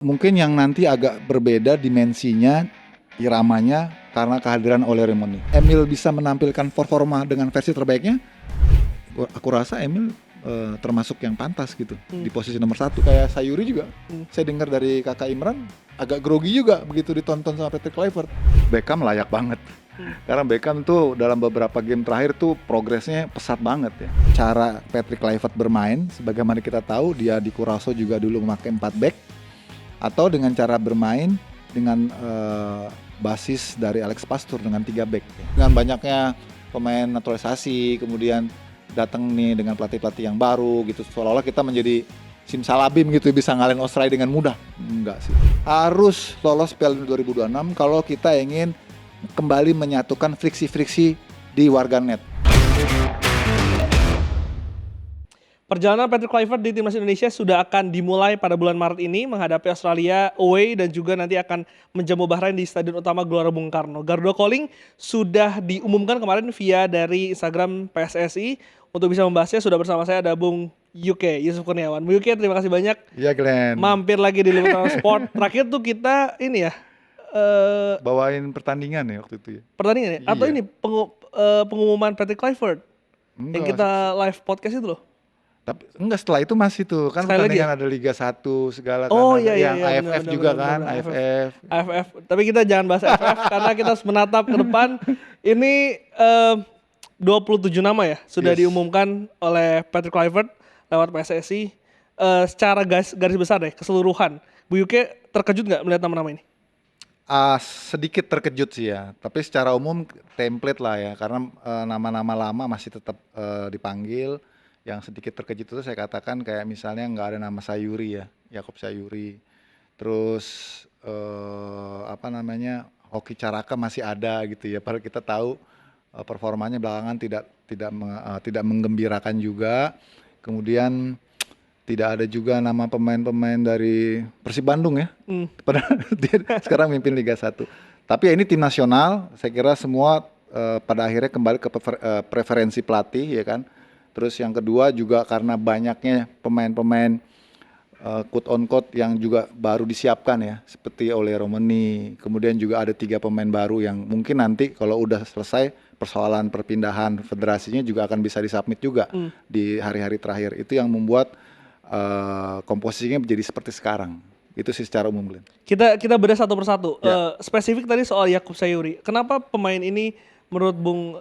Mungkin yang nanti agak berbeda dimensinya, iramanya karena kehadiran Ole Remoni. Emil bisa menampilkan performa dengan versi terbaiknya, aku rasa Emil termasuk yang pantas gitu di posisi nomor 1. Kayak Sayuri juga, saya dengar dari kakak Imran agak grogi juga begitu ditonton sama Patrick Kluivert. Beckham layak banget. Karena Beckham tuh dalam beberapa game terakhir tuh progresnya pesat banget ya. Cara Patrick Kluivert bermain, sebagaimana kita tahu dia di Curaçao juga dulu memakai 4 back, atau dengan cara bermain dengan basis dari Alex Pastoor dengan 3 back. Dengan banyaknya pemain naturalisasi, kemudian datang nih dengan pelatih-pelatih yang baru gitu, seolah-olah kita menjadi simsalabim gitu bisa ngalahin Australia dengan mudah. Enggak sih. Harus lolos Piala Dunia 2026 kalau kita ingin kembali menyatukan friksi-friksi di warganet. Perjalanan Patrick Kluivert di timnas Indonesia sudah akan dimulai pada bulan Maret ini menghadapi Australia away dan juga nanti akan menjamu Bahrain di Stadion Utama Gelora Bung Karno. Garuda Calling sudah diumumkan kemarin via dari Instagram PSSI. Untuk bisa membahasnya sudah bersama saya ada Bung Yuke Yusuf Kurniawan. Bung Yuke, terima kasih banyak. Iya Glenn. Mampir lagi di Liputan Sport. Terakhir tuh kita ini ya bawain pertandingan ya waktu itu ya. Pertandingan ya? Atau ini pengumuman Patrick Kluivert yang kita live podcast itu loh. Tapi enggak, setelah itu masih tuh kan sekali pertandingan ya? Ada Liga 1 segala oh, kan, iya, yang AFF benar, juga benar, kan, benar, AFF. Tapi kita jangan bahas AFF karena kita harus menatap ke depan. Ini 27 nama ya sudah diumumkan oleh Patrick Kluivert lewat PSSI. Secara garis besar deh keseluruhan, Bu Yuke terkejut nggak melihat nama-nama ini? Sedikit terkejut sih ya, tapi secara umum template lah ya, karena nama-nama lama masih tetap dipanggil. Yang sedikit terkejut itu saya katakan kayak misalnya nggak ada nama Sayuri ya, Yakob Sayuri. Terus Hoki Caraka masih ada gitu ya, padahal kita tahu performanya belakangan tidak menggembirakan juga. Kemudian tidak ada juga nama pemain-pemain dari Persib Bandung ya, padahal dia sekarang mimpin Liga 1. Tapi ya ini tim nasional, saya kira semua pada akhirnya kembali ke preferensi pelatih ya kan. Terus yang kedua juga karena banyaknya pemain-pemain quote on quote yang juga baru disiapkan ya, seperti Ole Romani. Kemudian juga ada 3 pemain baru yang mungkin nanti kalau udah selesai persoalan perpindahan federasinya juga akan bisa disubmit juga di hari-hari terakhir. Itu yang membuat komposisinya menjadi seperti sekarang. Itu sih secara umum, Glenn. Kita bedah satu persatu. Spesifik tadi soal Yakob Sayuri. Kenapa pemain ini menurut Bung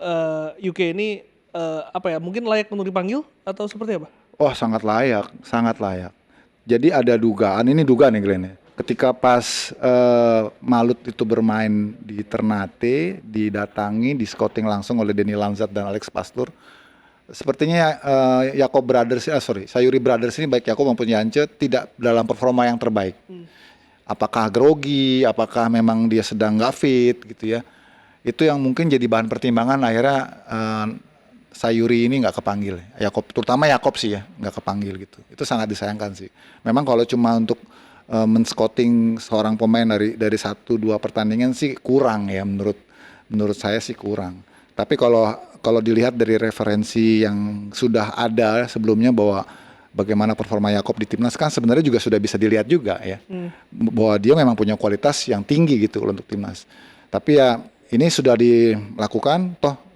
UK ini mungkin layak untuk dipanggil atau seperti apa? Oh, sangat layak, sangat layak. Jadi ada dugaan, ini dugaan nih Glenn ya. Ketika pas Malut itu bermain di Ternate, didatangi, di scouting langsung oleh Denny Lanzat dan Alex Pastoor. Sepertinya Sayuri Brothers ini baik Yakob maupun Yance tidak dalam performa yang terbaik. Apakah grogi, apakah memang dia sedang nggak fit gitu ya. Itu yang mungkin jadi bahan pertimbangan akhirnya Sayuri ini nggak kepanggil, terutama Yakob sih ya nggak kepanggil gitu. Itu sangat disayangkan sih. Memang kalau cuma untuk men-scouting seorang pemain dari 1-2 pertandingan sih kurang ya, menurut saya sih kurang. Tapi kalau dilihat dari referensi yang sudah ada sebelumnya bahwa bagaimana performa Yakob di timnas kan sebenarnya juga sudah bisa dilihat juga ya, bahwa dia memang punya kualitas yang tinggi gitu untuk timnas. Tapi ya ini sudah dilakukan toh.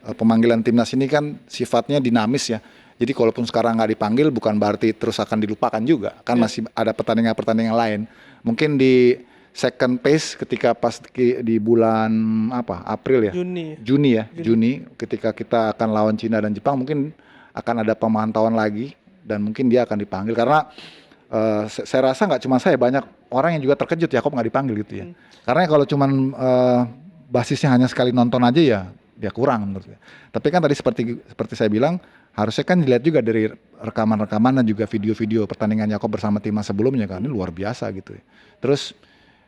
Pemanggilan timnas ini kan sifatnya dinamis ya. Jadi kalaupun sekarang nggak dipanggil bukan berarti terus akan dilupakan juga. Kan masih ada pertandingan-pertandingan lain. Mungkin di second phase ketika pas di bulan April ya? Juni ketika kita akan lawan Cina dan Jepang mungkin akan ada pemantauan lagi dan mungkin dia akan dipanggil karena saya rasa nggak cuma saya, banyak orang yang juga terkejut Yakob nggak dipanggil gitu ya. Karena kalau cuman basisnya hanya sekali nonton aja ya kurang menurut saya. Tapi kan tadi seperti saya bilang, harusnya kan dilihat juga dari rekaman-rekaman dan juga video-video pertandingan Yakob bersama timnas sebelumnya kan, ini luar biasa gitu ya. Terus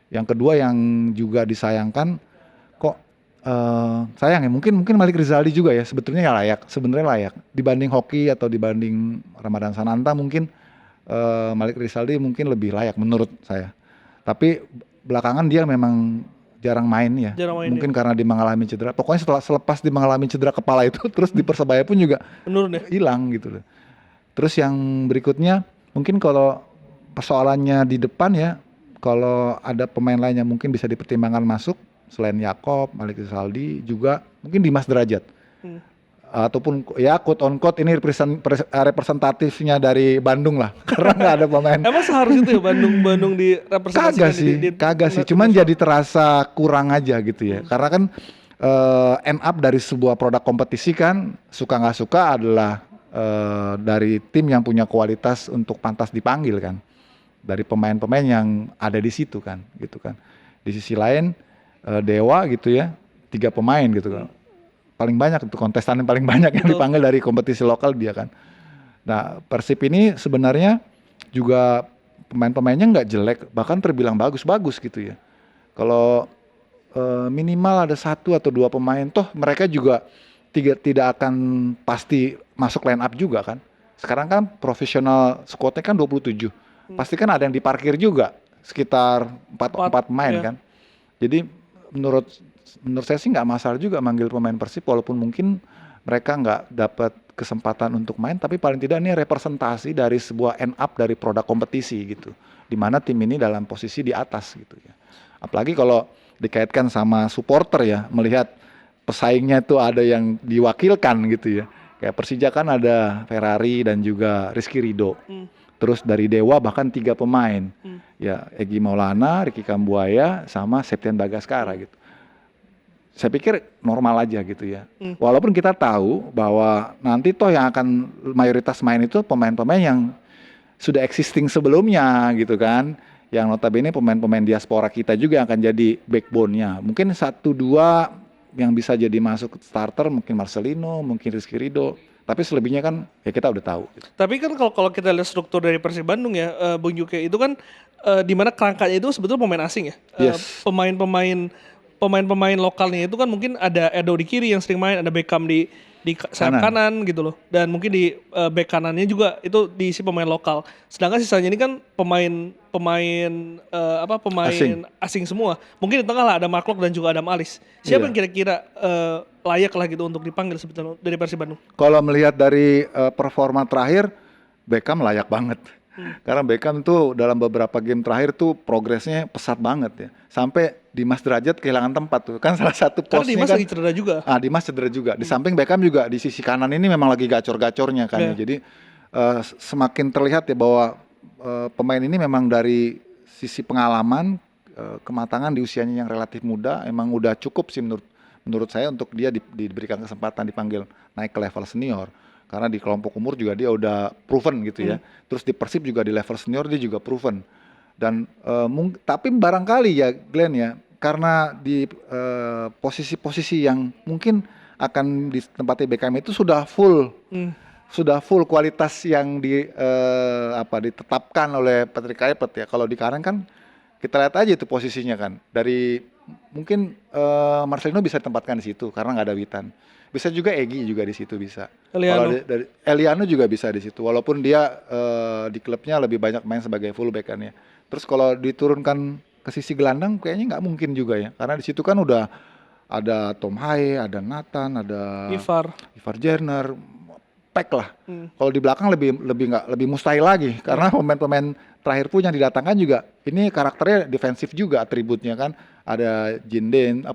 yang kedua yang juga disayangkan kok sayang ya, mungkin Malik Rizaldi juga ya sebenarnya layak dibanding Hoki atau dibanding Ramadan Sananta, mungkin Malik Rizaldi mungkin lebih layak menurut saya. Tapi belakangan dia memang jarang main ya, mungkin karena dia mengalami cedera. Pokoknya selepas dia mengalami cedera kepala itu, terus di Persebaya pun juga hilang gitu loh. Terus yang berikutnya, mungkin kalau persoalannya di depan ya, kalau ada pemain lain yang mungkin bisa dipertimbangkan masuk selain Yakob, Malik Rizaldi juga mungkin Dimas Derajat. Hmm. Ataupun ya quote on quote ini representatifnya dari Bandung lah karena nggak ada pemain. Emang seharusnya itu ya Bandung direpresentasikan Kagak sih, cuman jadi terasa kurang aja gitu ya, karena kan end up dari sebuah produk kompetisi kan suka nggak suka adalah dari tim yang punya kualitas untuk pantas dipanggil kan, dari pemain-pemain yang ada di situ kan gitu kan. Di sisi lain Dewa gitu ya, 3 pemain gitu kan. Paling banyak itu kontestan yang paling banyak yang dipanggil dari kompetisi lokal dia kan. Nah Persib ini sebenarnya juga pemain-pemainnya nggak jelek, bahkan terbilang bagus-bagus gitu ya. Kalau minimal ada 1 atau 2 pemain, toh mereka juga tidak akan pasti masuk line up juga kan. Sekarang kan profesional squadnya kan 27, pasti kan ada yang diparkir juga sekitar 4 pemain ya. kan. Jadi menurut saya sih nggak masalah juga manggil pemain Persib, walaupun mungkin mereka nggak dapat kesempatan untuk main, tapi paling tidak ini representasi dari sebuah end up dari produk kompetisi gitu, di mana tim ini dalam posisi di atas gitu ya. Apalagi kalau dikaitkan sama supporter ya, melihat pesaingnya itu ada yang diwakilkan gitu ya, kayak Persija kan ada Ferrari dan juga Rizky Ridho. Terus dari Dewa bahkan 3 pemain, ya Egy Maulana, Ricky Kambuaya, sama Septian Bagaskara gitu. Saya pikir normal aja gitu ya. Walaupun kita tahu bahwa nanti toh yang akan mayoritas main itu pemain-pemain yang sudah existing sebelumnya gitu kan. Yang notabene pemain-pemain diaspora kita juga yang akan jadi backbone-nya. Mungkin 1-2 yang bisa jadi masuk starter, mungkin Marcelino, mungkin Rizky Ridho. Tapi selebihnya kan ya kita udah tahu. Gitu. Tapi kan kalau kita lihat struktur dari Persib Bandung ya, Bung Juke, itu kan di mana kerangkanya itu sebetulnya pemain asing ya. Yes. Pemain-pemain lokalnya itu kan mungkin ada Edo di kiri yang sering main, ada Beckham di sayap kanan gitu loh. Dan mungkin di back kanannya juga itu diisi pemain lokal. Sedangkan sisanya ini kan pemain asing semua. Mungkin di tengah lah ada Mark Locke dan juga Adam Alis. Siapa yang kira-kira layak lah gitu untuk dipanggil sebetulnya dari Persib Bandung? Kalau melihat dari performa terakhir, Beckham layak banget. Karena Beckham tuh dalam beberapa game terakhir tuh progresnya pesat banget ya. Sampai Dimas Derajat kehilangan tempat tuh. Kan salah satu posnya kan. Karena Dimas lagi cedera juga. Dimas cedera juga. Di samping Beckham juga di sisi kanan ini memang lagi gacor-gacornya kan ya. Jadi semakin terlihat ya bahwa pemain ini memang dari sisi pengalaman, kematangan di usianya yang relatif muda, emang udah cukup sih menurut saya untuk dia diberikan kesempatan dipanggil naik ke level senior. Karena di kelompok umur juga dia udah proven gitu ya. Terus di Persib juga di level senior dia juga proven. Dan tapi barangkali ya Glenn ya, karena di posisi-posisi yang mungkin akan ditempati Beckham itu sudah full kualitas yang ditetapkan oleh Patrick Kluivert ya. Kalau di Karang kan kita lihat aja itu posisinya kan. Dari mungkin Marcelino bisa ditempatkan di situ karena nggak ada Witan. Bisa juga Egy juga di situ bisa. Kalau dari Eliano juga bisa di situ. Walaupun dia di klubnya lebih banyak main sebagai fullback kan ya. Terus kalau diturunkan ke sisi gelandang kayaknya nggak mungkin juga ya. Karena di situ kan udah ada Tom Haye, ada Nathan, ada Ivar Jerner, pack lah. Kalau di belakang lebih mustahil lagi karena pemain-pemain terakhir pun yang didatangkan juga ini karakternya defensif juga atributnya kan. Ada Jinden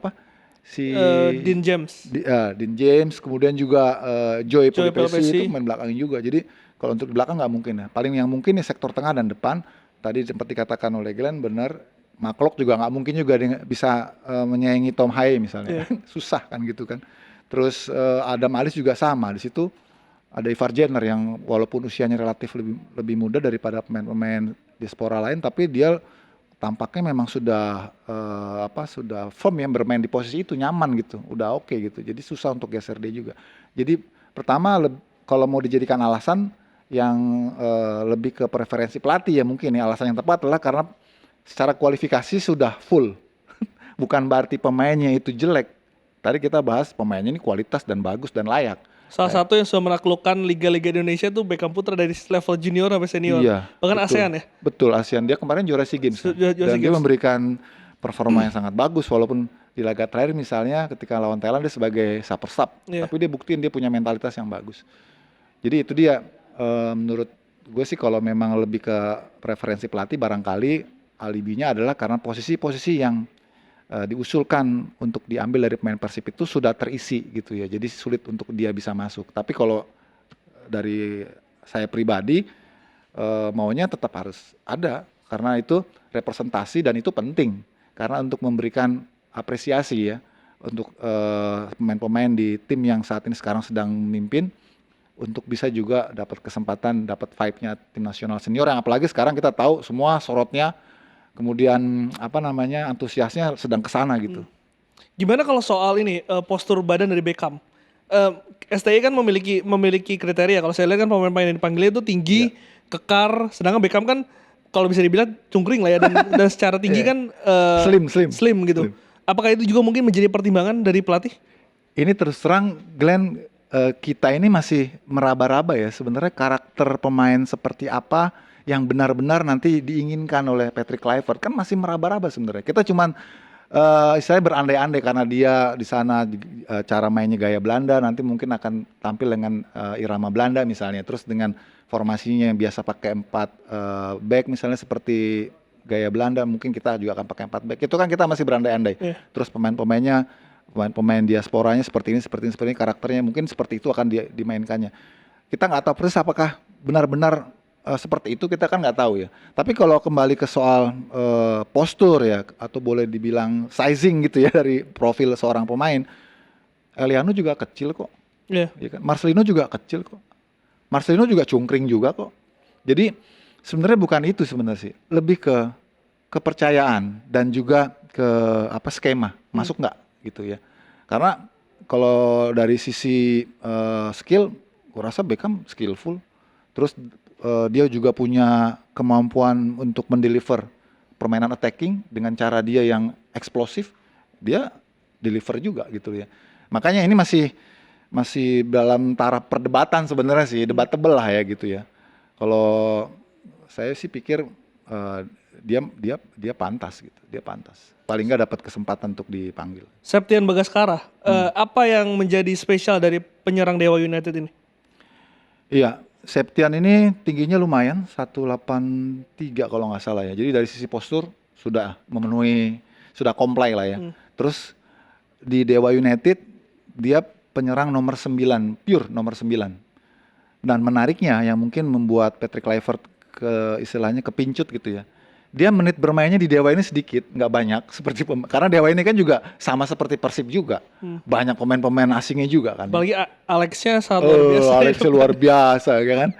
Dean James, kemudian juga Joy Pelopesi itu main belakang juga. Jadi kalau untuk di belakang nggak mungkin ya. Paling yang mungkin ya sektor tengah dan depan. Tadi sempat dikatakan oleh Glenn benar. Mark Locke juga nggak mungkin juga bisa menyaingi Tom Haye misalnya. Susah kan gitu kan. Terus Adam Alis juga sama. Di situ ada Ivar Jenner yang walaupun usianya relatif lebih muda daripada pemain-pemain diaspora lain, tapi dia tampaknya memang sudah firm ya bermain di posisi itu, nyaman gitu, udah oke gitu. Jadi susah untuk geser dia juga. Jadi pertama kalau mau dijadikan alasan yang lebih ke preferensi pelatih ya mungkin ya, alasan yang tepat adalah karena secara kualifikasi sudah full. Bukan berarti pemainnya itu jelek. Tadi kita bahas pemainnya ini kualitas dan bagus dan layak. Salah satu yang sudah menaklukkan liga-liga di Indonesia tuh Beckham Putra dari level junior sampai senior. Iya, bahkan betul. ASEAN ya? Betul, ASEAN. Dia kemarin juara SEA Games. Dan dia memberikan performa yang sangat bagus. Walaupun di laga terakhir misalnya ketika lawan Thailand dia sebagai super sub. Tapi dia buktiin dia punya mentalitas yang bagus. Jadi itu dia menurut gue sih kalau memang lebih ke preferensi pelatih barangkali alibinya adalah karena posisi-posisi yang diusulkan untuk diambil dari pemain Persib itu sudah terisi gitu ya. Jadi sulit untuk dia bisa masuk. Tapi kalau dari saya pribadi maunya tetap harus ada karena itu representasi dan itu penting karena untuk memberikan apresiasi ya untuk pemain-pemain di tim yang saat ini sekarang sedang memimpin untuk bisa juga dapat kesempatan dapat vibe-nya tim nasional senior yang apalagi sekarang kita tahu semua sorotnya kemudian apa namanya antusiasnya sedang ke sana gitu. Gimana kalau soal ini postur badan dari Beckham? STI kan memiliki kriteria. Kalau saya lihat kan pemain-pemain yang dipanggil itu tinggi, kekar. Sedangkan Beckham kan kalau bisa dibilang cungkring lah ya dan secara tinggi kan slim gitu. Apakah itu juga mungkin menjadi pertimbangan dari pelatih? Ini terus terang Glenn kita ini masih meraba-raba ya sebenarnya karakter pemain seperti apa yang benar-benar nanti diinginkan oleh Patrick Kluivert kan masih meraba-raba sebenarnya. Kita cuman istilahnya berandai-andai karena dia di sana cara mainnya gaya Belanda nanti mungkin akan tampil dengan irama Belanda misalnya terus dengan formasinya yang biasa pakai 4 back misalnya seperti gaya Belanda mungkin kita juga akan pakai 4 back itu kan kita masih berandai-andai terus pemain diasporanya seperti ini karakternya mungkin seperti itu akan dimainkannya kita nggak tahu persis apakah benar-benar seperti itu kita kan nggak tahu ya. Tapi kalau kembali ke soal postur ya atau boleh dibilang sizing gitu ya dari profil seorang pemain, Eliano juga kecil kok. Iya. Ya kan? Marcelino juga kecil kok. Marcelino juga cungkring juga kok. Jadi sebenarnya bukan itu sebenarnya sih, lebih ke kepercayaan dan juga ke apa skema masuk nggak gitu ya. Karena kalau dari sisi skill, gua rasa Beckham skillful. Terus dia juga punya kemampuan untuk mendeliver permainan attacking dengan cara dia yang eksplosif, dia deliver juga gitu ya. Makanya ini masih dalam taraf perdebatan sebenarnya sih, debatable lah ya gitu ya. Kalau saya sih pikir dia pantas gitu, dia pantas. Paling nggak dapat kesempatan untuk dipanggil. Septian Bagaskara, apa yang menjadi spesial dari penyerang Dewa United ini? Iya. Septian ini tingginya lumayan 183 kalau nggak salah ya. Jadi dari sisi postur sudah memenuhi, sudah comply lah ya. Terus di Dewa United dia penyerang nomor 9, pure nomor 9. Dan menariknya yang mungkin membuat Patrick Kluivert istilahnya kepincut gitu ya. Dia menit bermainnya di Dewa ini sedikit, nggak banyak seperti karena Dewa ini kan juga sama seperti Persib juga. Banyak pemain-pemain asingnya juga kan. Apalagi Alexnya sangat luar biasa. Alexnya luar biasa ya kan.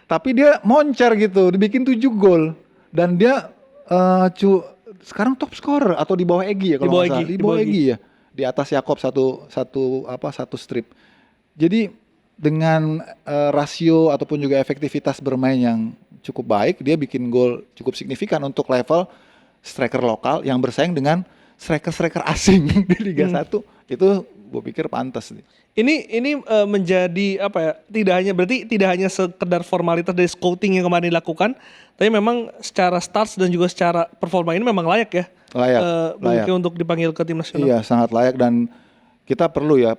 Tapi dia moncer gitu, dibikin 7 gol dan dia sekarang top scorer atau di bawah Egy ya kalau nggak salah. Di bawah Egy ya. Di atas Yakob satu strip. Jadi dengan rasio ataupun juga efektivitas bermain yang cukup baik, dia bikin gol cukup signifikan untuk level striker lokal yang bersaing dengan striker-striker asing di Liga 1. Itu gue pikir pantas nih. Ini menjadi apa ya? Tidak hanya sekedar formalitas dari scouting yang kemarin dilakukan, tapi memang secara stats dan juga secara performa ini memang layak ya. Layak untuk dipanggil ke tim nasional. Iya, sangat layak dan kita perlu ya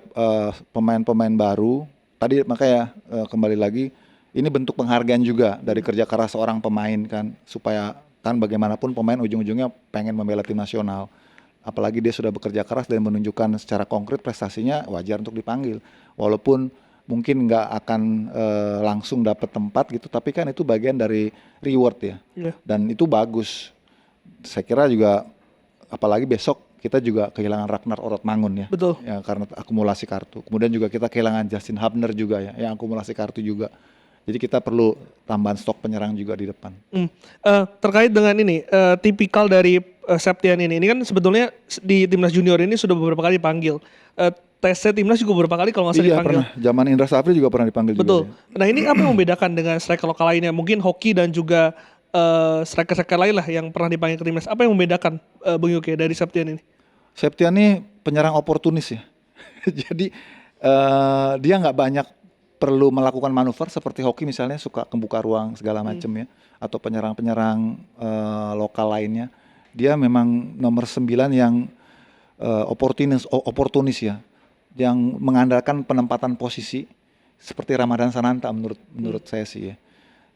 pemain-pemain baru. Tadi makanya kembali lagi ini bentuk penghargaan juga dari kerja keras seorang pemain kan supaya kan bagaimanapun pemain ujung-ujungnya pengen membela tim nasional. Apalagi dia sudah bekerja keras dan menunjukkan secara konkret prestasinya wajar untuk dipanggil. Walaupun mungkin nggak akan langsung dapat tempat gitu, tapi kan itu bagian dari reward ya. Dan itu bagus. Saya kira juga apalagi besok kita juga kehilangan Ragnar Orotmangun ya. Betul. Ya karena akumulasi kartu. Kemudian juga kita kehilangan Justin Hubner juga ya, yang akumulasi kartu juga. Jadi kita perlu tambahan stok penyerang juga di depan. Terkait dengan ini, tipikal dari Septian ini kan sebetulnya di timnas junior ini sudah beberapa kali dipanggil. Tesnya timnas juga beberapa kali kalau nggak salah dipanggil. Iya pernah. Zaman Indra Safri juga pernah dipanggil. Betul. Juga. Nah ini apa yang membedakan dengan striker lokal lainnya? Mungkin Hoki dan juga striker-striker lain lah yang pernah dipanggil ke timnas. Apa yang membedakan Bung Yuki dari Septian ini? Septian ini penyerang oportunis ya. Jadi dia nggak banyak perlu melakukan manuver seperti Hoki misalnya suka membuka ruang segala macam ya, atau penyerang-penyerang lokal lainnya. Dia memang nomor 9 yang oportunis ya, yang mengandalkan penempatan posisi seperti Ramadan Sananta menurut saya sih ya.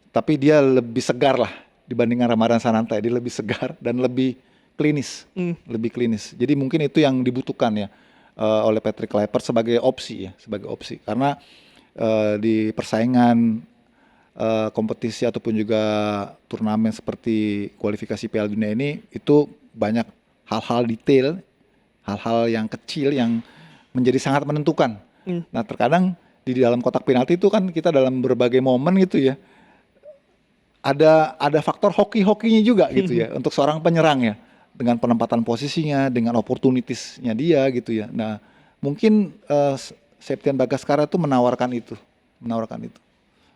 Tapi dia lebih segar lah dibandingkan Ramadan Sananta. Dia lebih segar dan lebih klinis, lebih klinis. Jadi mungkin itu yang dibutuhkan ya oleh Patrick Kluivert sebagai opsi ya, sebagai opsi. Karena di persaingan kompetisi ataupun juga turnamen seperti kualifikasi Piala Dunia ini itu banyak hal-hal detail, hal-hal yang kecil yang menjadi sangat menentukan. Nah terkadang di dalam kotak penalti itu kan kita dalam berbagai momen gitu ya, ada faktor hoki-hokinya juga gitu ya untuk seorang penyerang ya, dengan penempatan posisinya, dengan opportunitiesnya dia gitu ya. Nah mungkin Septian Bagaskara itu menawarkan itu.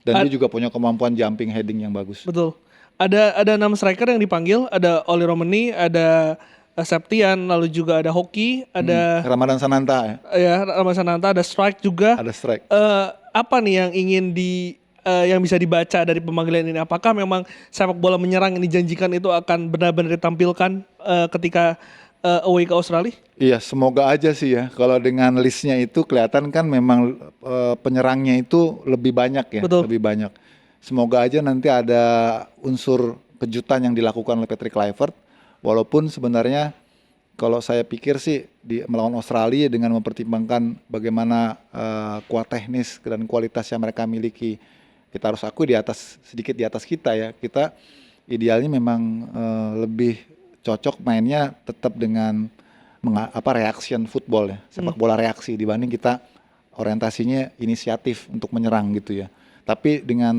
Dan dia juga punya kemampuan jumping heading yang bagus. Betul. Ada 6 striker yang dipanggil, ada Oli Romani, ada Septian, lalu juga ada Hoki, ada Ramadan Sananta ya. Ramadan Sananta, ada Strike juga. Ada Strike. Apa nih yang ingin yang bisa dibaca dari pemanggilan ini? Apakah memang sepak bola menyerang yang dijanjikan itu akan benar-benar ditampilkan ketika away ke Australia? Iya, semoga aja sih ya. Kalau dengan listnya itu kelihatan kan memang penyerangnya itu lebih banyak ya. Betul. Lebih banyak. Semoga aja nanti ada unsur kejutan yang dilakukan oleh Patrick Kluivert. Walaupun sebenarnya kalau saya pikir sih di melawan Australia dengan mempertimbangkan bagaimana kuat teknis dan kualitas yang mereka miliki, kita harus akui sedikit di atas kita ya. Kita idealnya memang lebih cocok mainnya tetap dengan reaction football ya, sepak bola reaksi dibanding kita orientasinya inisiatif untuk menyerang gitu ya. Tapi dengan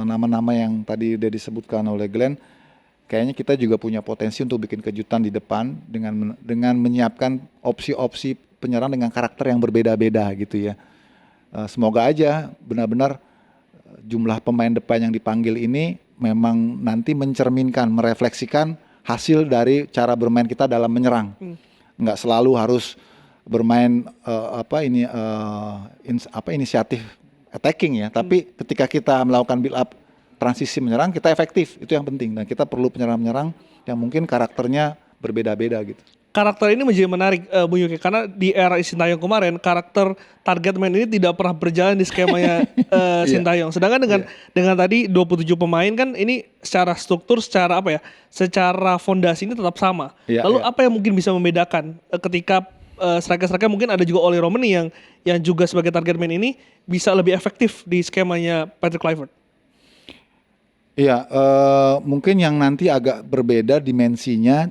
nama-nama yang tadi udah disebutkan oleh Glenn, kayaknya kita juga punya potensi untuk bikin kejutan di depan dengan menyiapkan opsi-opsi penyerang dengan karakter yang berbeda-beda gitu ya. Semoga aja benar-benar jumlah pemain depan yang dipanggil ini memang nanti mencerminkan, merefleksikan hasil dari cara bermain kita dalam menyerang. Nggak selalu harus bermain inisiatif attacking ya, tapi ketika kita melakukan build up transisi menyerang kita efektif, itu yang penting. Dan kita perlu penyerang-penyerang yang mungkin karakternya berbeda-beda gitu. Karakter ini menjadi menarik Bung Yuki, karena di era Sintayong kemarin karakter target man ini tidak pernah berjalan di skemanya Sintayong. Sedangkan dengan tadi 27 pemain kan ini secara struktur, secara fondasi ini tetap sama. Lalu apa yang mungkin bisa membedakan ketika striker-striker mungkin ada juga Oli Romani yang juga sebagai target man ini bisa lebih efektif di skemanya Patrick Kluivert? Iya, mungkin yang nanti agak berbeda dimensinya,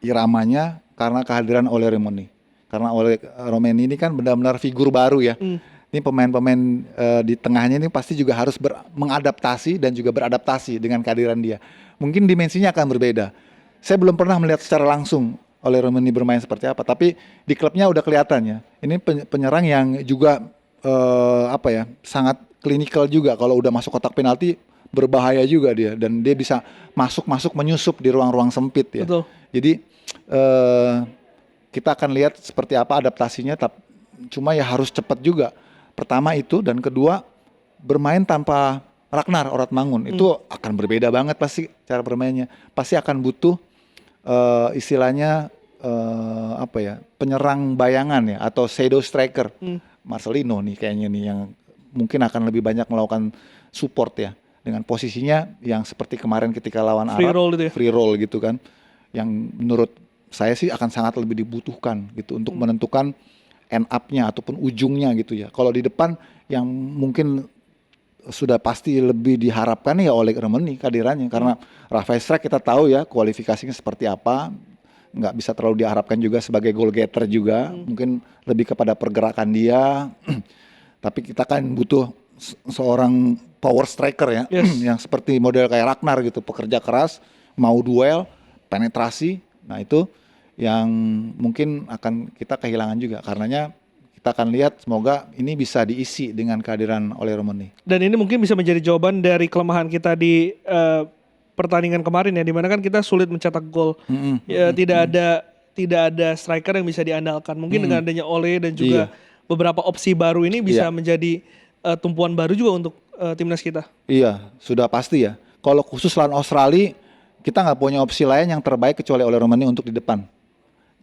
iramanya karena kehadiran Oli Romani. Karena Oli Romani ini kan benar-benar figur baru ya. Ini pemain-pemain di tengahnya ini pasti juga harus mengadaptasi dan juga beradaptasi dengan kehadiran dia. Mungkin dimensinya akan berbeda. Saya belum pernah melihat secara langsung Oli Romani bermain seperti apa, tapi di klubnya udah kelihatan ya. Ini penyerang yang juga sangat klinikal juga. Kalau udah masuk kotak penalti berbahaya juga dia, dan dia bisa masuk menyusup di ruang-ruang sempit ya. Betul. Jadi kita akan lihat seperti apa adaptasinya, cuma ya harus cepat juga. Pertama itu, dan kedua bermain tanpa Ragnar Oratmangun itu akan berbeda banget pasti cara bermainnya. Pasti akan butuh istilahnya penyerang bayangan ya, atau shadow striker. Marcelino nih kayaknya nih yang mungkin akan lebih banyak melakukan support ya, dengan posisinya yang seperti kemarin ketika lawan Arab, free roll gitu kan, yang menurut saya sih akan sangat lebih dibutuhkan gitu untuk menentukan end up-nya ataupun ujungnya gitu ya. Kalau di depan yang mungkin sudah pasti lebih diharapkan ya oleh Romani kehadirannya, karena Rafael Strike kita tahu ya kualifikasinya seperti apa, nggak bisa terlalu diharapkan juga sebagai goal getter juga, mungkin lebih kepada pergerakan dia. Tapi kita kan butuh seorang power striker ya, yang seperti model kayak Ragnar gitu, pekerja keras, mau duel, penetrasi. Nah itu yang mungkin akan kita kehilangan juga, karenanya kita akan lihat semoga ini bisa diisi dengan kehadiran Oli Romani. Dan ini mungkin bisa menjadi jawaban dari kelemahan kita di pertandingan kemarin ya, dimana kan kita sulit mencetak gol. Tidak ada striker yang bisa diandalkan. Mungkin dengan adanya Ole dan juga beberapa opsi baru ini bisa menjadi tumpuan baru juga untuk timnas kita. Iya, sudah pasti ya. Kalau khusus lawan Australia, kita nggak punya opsi lain yang terbaik kecuali Oli Romani untuk di depan.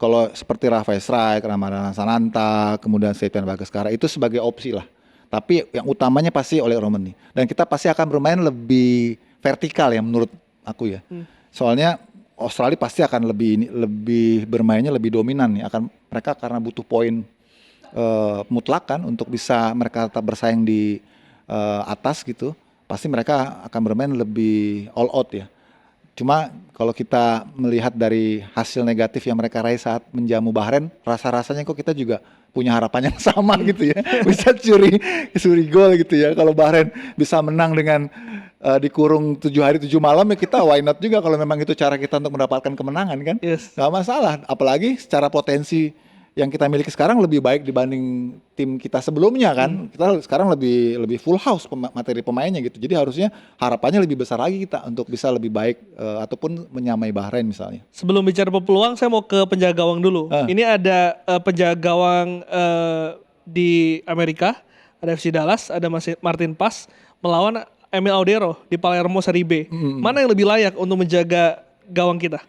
Kalau seperti Rafael Strike, Ramadan Sananta, kemudian Septian Bagaskara itu sebagai opsi lah. Tapi yang utamanya pasti Oli Romani. Dan kita pasti akan bermain lebih vertikal ya menurut aku ya. Soalnya Australia pasti akan lebih bermainnya lebih dominan nih. Mereka karena butuh poin mutlak kan untuk bisa mereka tetap bersaing di atas gitu. Pasti mereka akan bermain lebih all out ya. Cuma kalau kita melihat dari hasil negatif yang mereka raih saat menjamu Bahrain, rasa-rasanya kok kita juga punya harapan yang sama gitu ya. Bisa curi gol gitu ya. Kalau Bahrain bisa menang dengan dikurung 7 hari 7 malam ya kita why not juga kalau memang itu cara kita untuk mendapatkan kemenangan kan. Yes. Gak masalah. Apalagi secara potensi yang kita miliki sekarang lebih baik dibanding tim kita sebelumnya kan. Kita sekarang lebih full house materi pemainnya gitu. Jadi harusnya harapannya lebih besar lagi kita untuk bisa lebih baik ataupun menyamai Bahrain misalnya. Sebelum bicara peluang, saya mau ke penjaga gawang dulu. Ini ada penjaga gawang di Amerika, ada FC Dallas, ada Martin Paes melawan Emil Audero di Palermo Serie B. Mana yang lebih layak untuk menjaga gawang kita?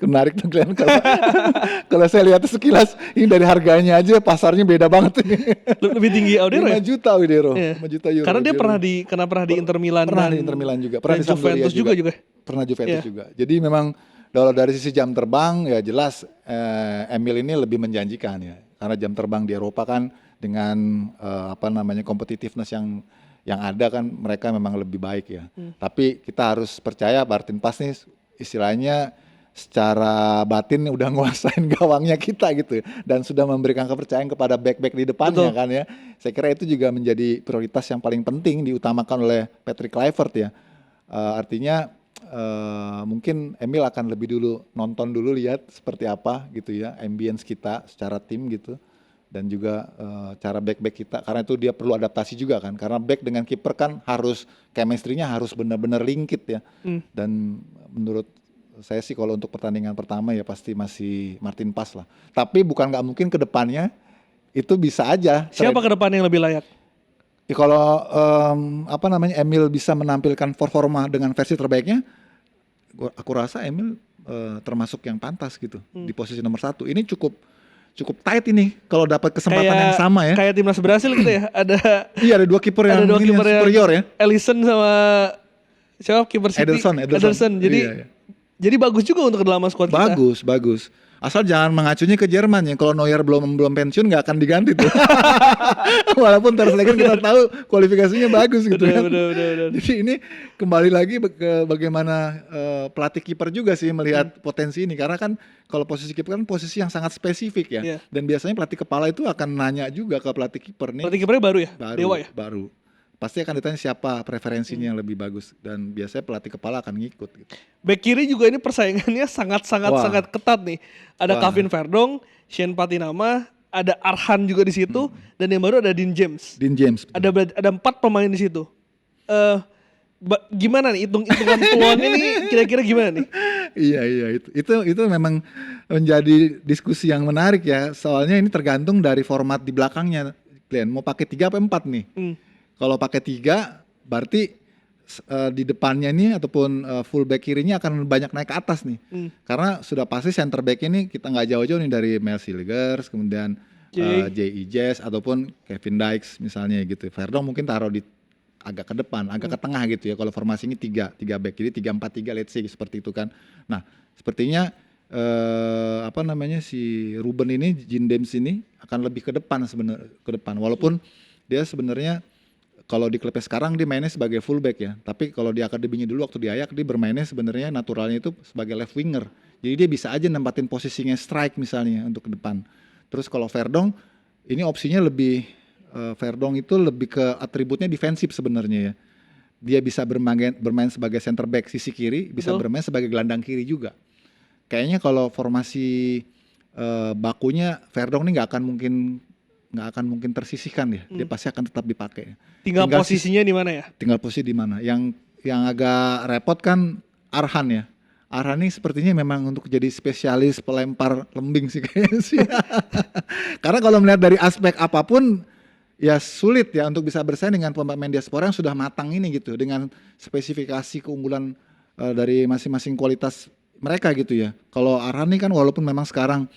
Menarik tuh kalian kalau saya lihat sekilas ini dari harganya aja pasarnya beda banget ini. Lebih tinggi Audero 5 ya? juta Audero, Iya. 5 juta euro. Karena dia Audero. pernah di Inter Milan Pernah dan, di Inter Milan juga, pernah dan di Sampdoria Juventus juga. Pernah Juventus Iya. juga. Jadi memang kalau dari sisi jam terbang ya jelas Emil ini lebih menjanjikan ya. Karena jam terbang di Eropa kan dengan competitiveness yang ada kan mereka memang lebih baik ya. Tapi kita harus percaya Martin Paes nih istilahnya secara batin udah nguasain gawangnya kita gitu dan sudah memberikan kepercayaan kepada back-back di depannya. Betul. Kan ya. Saya kira itu juga menjadi prioritas yang paling penting diutamakan oleh Patrick Kluivert ya. Artinya mungkin Emil akan lebih dulu nonton dulu lihat seperti apa gitu ya ambience kita secara tim gitu. Dan juga cara back kita karena itu dia perlu adaptasi juga kan karena back dengan kiper kan harus chemistry-nya harus benar-benar lingkit ya. Dan menurut saya sih kalau untuk pertandingan pertama ya pasti masih Martin Paes lah. Tapi bukan nggak mungkin ke depannya itu bisa aja. Siapa ke depan yang lebih layak? Ya, kalau Emil bisa menampilkan performa dengan versi terbaiknya, aku rasa Emil termasuk yang pantas gitu di posisi nomor 1. Ini cukup tight ini kalau dapat kesempatan yang sama ya. Kayak timnas Brasil gitu ya. Ada 2 kiper yang superior ya. Alisson sama siapa kiper City? Ederson. Jadi bagus juga untuk ke dalam squad kita. Bagus. Asal jangan mengacunya ke Jerman ya. Kalau Neuer belum pensiun nggak akan diganti tuh. Walaupun Ter Stegen kita tahu kualifikasinya bagus gitu kan. Bener. Jadi ini kembali lagi ke bagaimana pelatih kiper juga sih melihat potensi ini. Karena kan kalau posisi kiper kan posisi yang sangat spesifik ya. Yeah. Dan biasanya pelatih kepala itu akan nanya juga ke pelatih kiper nih. Pelatih kipernya baru ya? Dewa ya? Baru. Pasti akan ditanya siapa preferensinya yang lebih bagus dan biasanya pelatih kepala akan ngikut gitu. Back kiri juga ini persaingannya sangat ketat nih. Ada Kevin Verdong, Shane Patinama, ada Arhan juga di situ dan yang baru ada Dean James. Ada 4 pemain di situ. Gimana nih hitungan peluangnya nih kira-kira gimana nih? Iya itu memang menjadi diskusi yang menarik ya. Soalnya ini tergantung dari format di belakangnya. Glenn mau pakai 3 apa 4 nih? Kalau pakai 3 berarti di depannya nih ataupun fullback kirinya akan banyak naik ke atas nih. Karena sudah pasti center back ini kita nggak jauh-jauh nih dari Mel Silgers, kemudian J.E. Jazz ataupun Kevin Dykes misalnya gitu. Verdong mungkin taruh di agak ke depan, agak ke tengah gitu ya. Kalau formasi ini 3 back, jadi 3-4-3 let's say seperti itu kan. Nah, sepertinya si Ruben ini, Dean James ini akan lebih ke depan walaupun dia sebenarnya kalau di klubnya sekarang dia mainnya sebagai fullback ya. Tapi kalau di akademinya dulu waktu di Ajax dia bermainnya sebenarnya naturalnya itu sebagai left winger. Jadi dia bisa aja nempatin posisinya strike misalnya untuk ke depan. Terus kalau Verdong ini opsinya lebih Verdong itu lebih ke atributnya defensif sebenarnya ya. Dia bisa bermain sebagai center back sisi kiri, bisa bermain sebagai gelandang kiri juga. Kayaknya kalau formasi bakunya Verdong ini nggak akan mungkin tersisihkan ya. Dia pasti akan tetap dipakai. Tinggal posisinya di mana ya? Tinggal posisi di mana. Yang agak repot kan Arhan ya. Arhan ini sepertinya memang untuk jadi spesialis pelempar lembing sih kayaknya sih. Karena kalau melihat dari aspek apapun ya sulit ya untuk bisa bersaing dengan pemain diaspora yang sudah matang ini gitu dengan spesifikasi keunggulan dari masing-masing kualitas mereka gitu ya. Kalau Arhan ini kan walaupun memang sekarang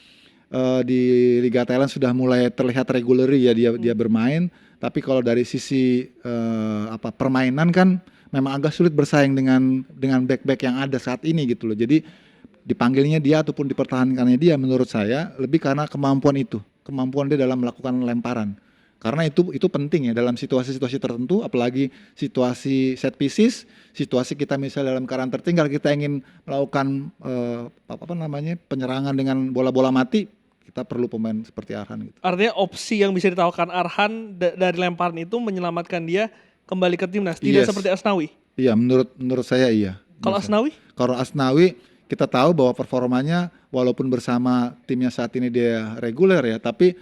di Liga Thailand sudah mulai terlihat regular ya dia bermain, tapi kalau dari sisi permainan kan memang agak sulit bersaing dengan back-back yang ada saat ini gitu loh. Jadi dipanggilnya dia ataupun dipertahankannya dia menurut saya lebih karena kemampuan dia dalam melakukan lemparan. Karena itu penting ya dalam situasi-situasi tertentu, apalagi situasi set pieces, situasi kita misalnya dalam keadaan tertinggal kita ingin melakukan penyerangan dengan bola-bola mati, kita perlu pemain seperti Arhan gitu. Artinya opsi yang bisa ditawarkan Arhan dari lemparan itu menyelamatkan dia kembali ke timnas, tidak Yes. seperti Asnawi. Iya, menurut saya iya. Kalau Asnawi? Kalau Asnawi kita tahu bahwa performanya walaupun bersama timnya saat ini dia reguler ya, tapi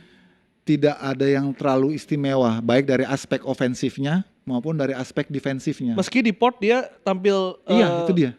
tidak ada yang terlalu istimewa baik dari aspek ofensifnya maupun dari aspek defensifnya. Meski di port dia tampil Iya, itu dia.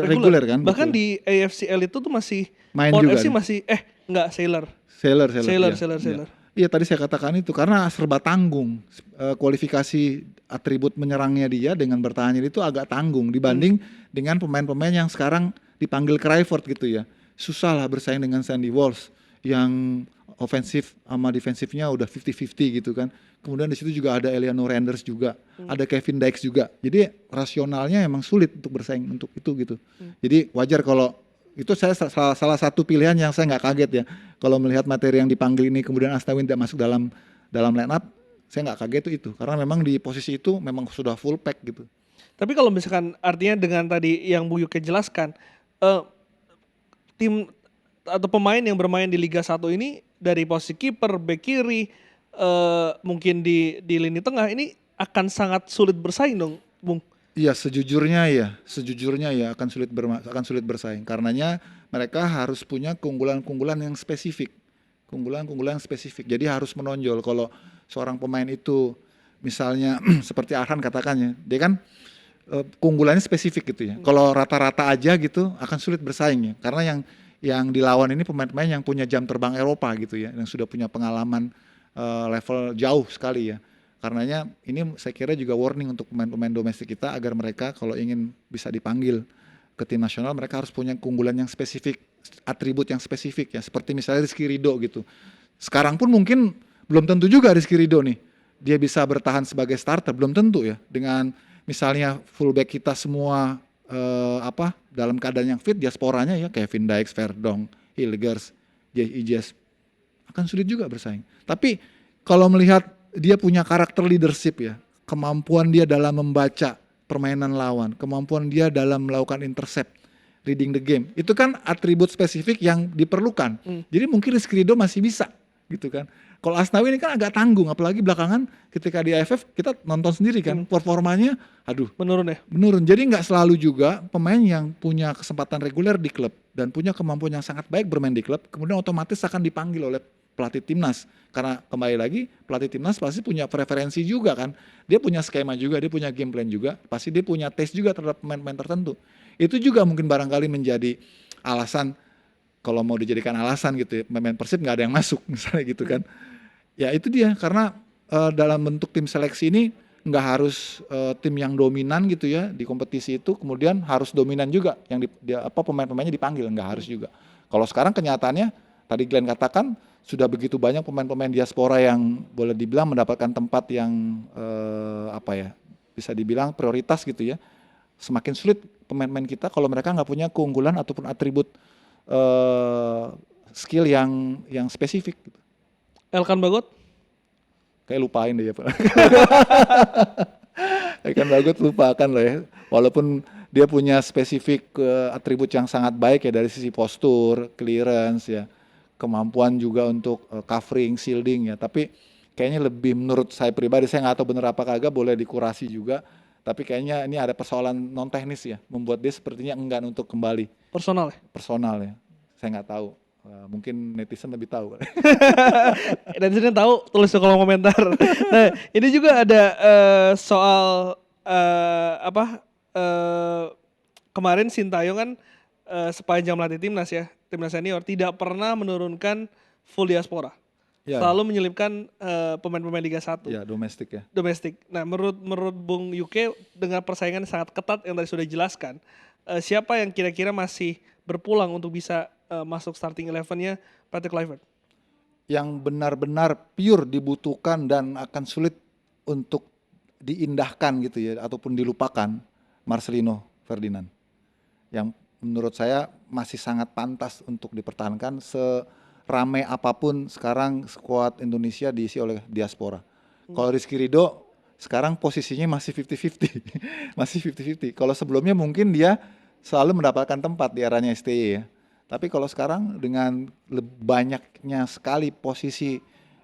Reguler kan, Bahkan betul. di AFCL itu tuh masih Main Port juga FC nih. masih enggak Sailor. Sailor. Sailor. Iya. Iya, tadi saya katakan itu karena serba tanggung. Kualifikasi atribut menyerangnya dia dengan bertahannya itu agak tanggung dibanding dengan pemain-pemain yang sekarang dipanggil Kluivert gitu ya. Susah lah bersaing dengan Sandy Walsh yang ofensif sama defensifnya udah 50-50 gitu kan. Kemudian di situ juga ada Eleanor Renders juga, ada Kevin Dykes juga. Jadi rasionalnya emang sulit untuk bersaing untuk itu gitu. Jadi wajar kalau itu saya salah satu pilihan yang saya nggak kaget ya. Kalau melihat materi yang dipanggil ini kemudian Asnawi tidak masuk dalam line up, saya nggak kaget itu karena memang di posisi itu memang sudah full pack gitu. Tapi kalau misalkan artinya dengan tadi yang Bu Yuke jelaskan, tim atau pemain yang bermain di Liga 1 ini dari posisi kiper, bek kiri, mungkin di lini tengah ini akan sangat sulit bersaing dong, Bung. Iya, sejujurnya ya akan sulit bersaing. Karenanya mereka harus punya keunggulan-keunggulan yang spesifik. Keunggulan-keunggulan yang spesifik. Jadi harus menonjol kalau seorang pemain itu misalnya seperti Arhan katakannya, dia kan keunggulannya spesifik gitu ya. Kalau rata-rata aja gitu akan sulit bersaing ya. Karena yang dilawan ini pemain-pemain yang punya jam terbang Eropa gitu ya, yang sudah punya pengalaman level jauh sekali ya. Karenanya ini saya kira juga warning untuk pemain-pemain domestik kita agar mereka kalau ingin bisa dipanggil ke tim nasional mereka harus punya keunggulan yang spesifik, atribut yang spesifik ya. Seperti misalnya Rizky Ridho gitu. Sekarang pun mungkin belum tentu juga Rizky Ridho nih dia bisa bertahan sebagai starter, belum tentu ya. Dengan misalnya fullback kita semua dalam keadaan yang fit, diasporanya ya Kevin Dykes, Verdonk, Hilgers, Ijes akan sulit juga bersaing. Tapi kalau melihat dia punya karakter leadership ya, kemampuan dia dalam membaca permainan lawan, kemampuan dia dalam melakukan intercept, reading the game, itu kan atribut spesifik yang diperlukan. Jadi mungkin Rizky Ridho masih bisa gitu kan. Kalau Asnawi ini kan agak tanggung, apalagi belakangan ketika di AFF kita nonton sendiri kan, performanya Menurun ya. menurun. Jadi nggak selalu juga pemain yang punya kesempatan reguler di klub dan punya kemampuan yang sangat baik bermain di klub, kemudian otomatis akan dipanggil oleh pelatih timnas. Karena kembali lagi pelatih timnas pasti punya preferensi juga kan. Dia punya skema juga, dia punya game plan juga, pasti dia punya taste juga terhadap pemain-pemain tertentu. Itu juga mungkin barangkali menjadi alasan, kalau mau dijadikan alasan gitu ya, pemain Persib nggak ada yang masuk misalnya gitu kan. Ya itu dia, karena dalam bentuk tim seleksi ini nggak harus tim yang dominan gitu ya di kompetisi itu kemudian harus dominan juga yang pemain-pemainnya dipanggil, nggak harus juga. Kalau sekarang kenyataannya tadi Glenn katakan sudah begitu banyak pemain-pemain diaspora yang boleh dibilang mendapatkan tempat yang bisa dibilang prioritas gitu ya. Semakin sulit pemain-pemain kita kalau mereka nggak punya keunggulan ataupun atribut skill yang spesifik gitu. Elkan Bagot? Kayak lupain deh ya Pak. Elkan Bagot lupakan lah ya. Walaupun dia punya spesifik atribut yang sangat baik ya dari sisi postur, clearance ya, kemampuan juga untuk covering, shielding ya. Tapi kayaknya lebih menurut saya pribadi, saya nggak tahu benar apa kagak, boleh dikurasi juga. Tapi kayaknya ini ada persoalan non teknis ya, membuat dia sepertinya enggan untuk kembali. Personal ya? Personal ya, saya nggak tahu. Mungkin netizen lebih tahu. Dan sini tahu tulis di kolom komentar. Nah, ini juga ada soal kemarin Sintayong kan sepanjang melatih timnas ya, timnas senior tidak pernah menurunkan full diaspora. Ya. Selalu menyelipkan pemain-pemain Liga 1. Ya, domestik ya. Domestik. Nah, menurut Bung Yuke dengan persaingan sangat ketat yang tadi sudah dijelaskan, siapa yang kira-kira masih berpulang untuk bisa masuk starting 11-nya Patrick Kluivert? Yang benar-benar pure dibutuhkan dan akan sulit untuk diindahkan gitu ya ataupun dilupakan Marcelino Ferdinand yang menurut saya masih sangat pantas untuk dipertahankan seramai apapun sekarang skuad Indonesia diisi oleh diaspora. Kalau Rizky Ridho sekarang posisinya masih 50-50. Masih 50-50. Kalau sebelumnya mungkin dia selalu mendapatkan tempat di eranya STY ya. Tapi kalau sekarang dengan banyaknya sekali posisi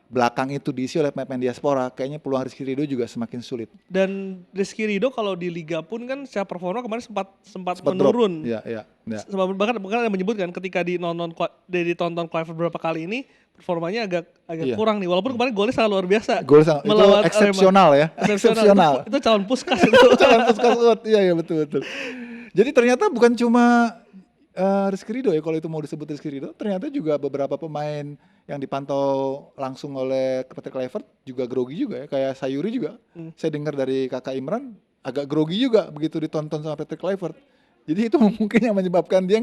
belakang itu diisi oleh pemain diaspora, kayaknya peluang Rizky Ridho juga semakin sulit. Dan Rizky Ridho kalau di liga pun kan secara performa kemarin sempat Sempat menurun. drop. Ya. Bahkan ada menyebutkan ketika ditonton Kluivert beberapa kali ini performanya agak Iya. kurang nih. Walaupun kemarin golnya sangat luar biasa. Gol itu Melawan Arema. eksepsional ya. Eksepsional. Itu calon Puskás itu. Calon Puskás UUD. Iya betul. Jadi ternyata bukan cuma Rizky Ridho ya, kalau itu mau disebut Rizky Ridho, ternyata juga beberapa pemain yang dipantau langsung oleh Patrick Kluivert juga grogi juga ya, kayak Sayuri juga. Saya dengar dari kakak Imran agak grogi juga begitu ditonton sama Patrick Kluivert. Jadi itu mungkin yang menyebabkan dia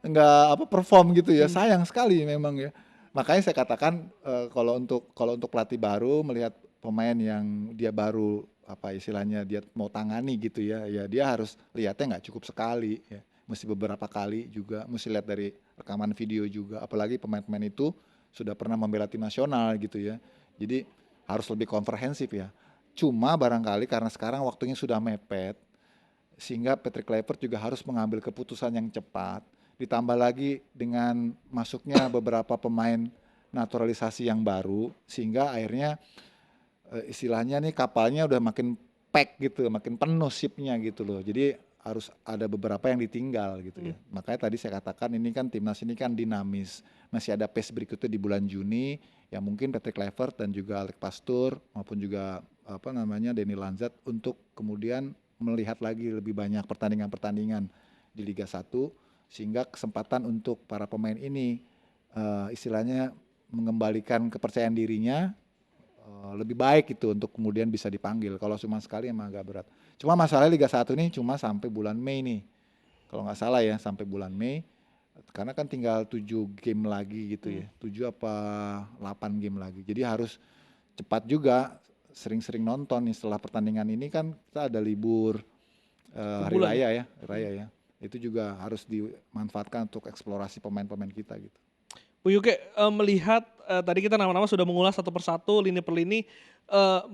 nggak perform gitu ya. Sayang sekali memang ya. Makanya saya katakan kalau untuk pelatih baru melihat pemain yang dia baru istilahnya dia mau tangani gitu ya dia harus lihatnya nggak cukup sekali ya. Mesti beberapa kali juga, mesti lihat dari rekaman video juga, apalagi pemain-pemain itu sudah pernah membela tim nasional gitu ya. Jadi harus lebih komprehensif ya. Cuma barangkali karena sekarang waktunya sudah mepet, sehingga Patrick Kluivert juga harus mengambil keputusan yang cepat. Ditambah lagi dengan masuknya beberapa pemain naturalisasi yang baru, sehingga akhirnya istilahnya nih kapalnya udah makin pack gitu, makin penuh shipnya gitu loh. Jadi harus ada beberapa yang ditinggal gitu ya. Makanya tadi saya katakan ini kan timnas ini kan dinamis. Masih ada pace berikutnya di bulan Juni yang mungkin Patrick Kluivert dan juga Alex Pastoor maupun juga Denny Lanzat untuk kemudian melihat lagi lebih banyak pertandingan-pertandingan di Liga 1 sehingga kesempatan untuk para pemain ini istilahnya mengembalikan kepercayaan dirinya lebih baik itu untuk kemudian bisa dipanggil. Kalau cuma sekali emang agak berat. Cuma masalahnya Liga 1 ini cuma sampai bulan Mei nih. Kalau nggak salah ya sampai bulan Mei. Karena kan tinggal 7 game lagi gitu ya. 7 apa 8 game lagi. Jadi harus cepat juga sering-sering nonton nih setelah pertandingan ini kan kita ada libur hari raya ya. Itu juga harus dimanfaatkan untuk eksplorasi pemain-pemain kita gitu. Bu Yuke, melihat tadi kita nama-nama sudah mengulas satu persatu lini per lini,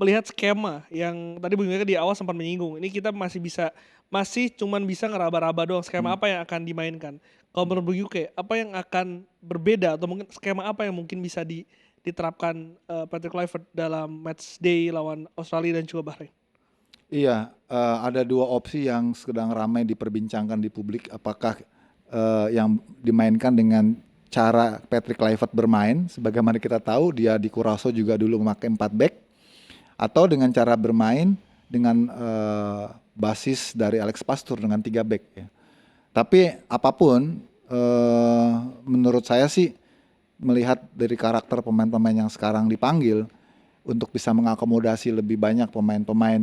melihat skema yang tadi Bu Yuke di awal sempat menyinggung. Ini kita masih cuman bisa ngeraba-raba doang skema apa yang akan dimainkan. Kalau menurut Bu Yuke, apa yang akan berbeda atau mungkin skema apa yang mungkin bisa diterapkan Patrick Kluivert dalam match day lawan Australia dan juga Bahrain? Iya, ada dua opsi yang sedang ramai diperbincangkan di publik. Apakah yang dimainkan dengan cara Patrick Kluivert bermain, sebagaimana kita tahu dia di Curaçao juga dulu memakai 4 back, atau dengan cara bermain dengan basis dari Alex Pastoor dengan 3 back ya. Tapi apapun menurut saya sih melihat dari karakter pemain-pemain yang sekarang dipanggil untuk bisa mengakomodasi lebih banyak pemain-pemain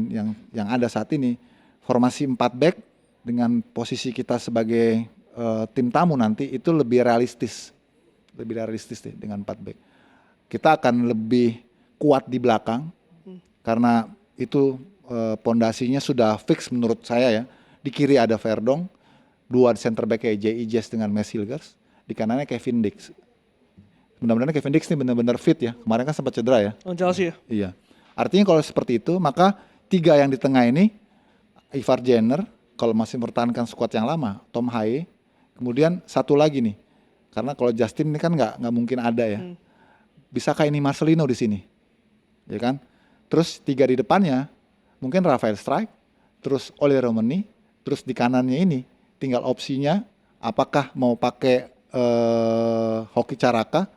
yang ada saat ini, formasi 4 back dengan posisi kita sebagai tim tamu nanti itu lebih realistis deh dengan 4 back. Kita akan lebih kuat di belakang karena itu pondasinya sudah fix menurut saya ya. Di kiri ada Verdong, 2 center back J.I. Jazz dengan Max Hilgers, di kanannya Kevin Dix. Mudah-mudahan Kevin Dix ini benar-benar fit ya. Kemarin kan sempat cedera ya. Chelsea ya? Iya. Artinya kalau seperti itu maka 3 yang di tengah ini Ivar Jenner kalau masih mempertahankan skuad yang lama, Tom Haye, kemudian satu lagi nih. Karena kalau Justin ini kan nggak mungkin ada ya. Bisakah ini Marcelino di sini? Ya kan? Terus 3 di depannya mungkin Rafael Strijk, terus Oleh Romani, terus di kanannya ini tinggal opsinya apakah mau pakai Hoki Caraka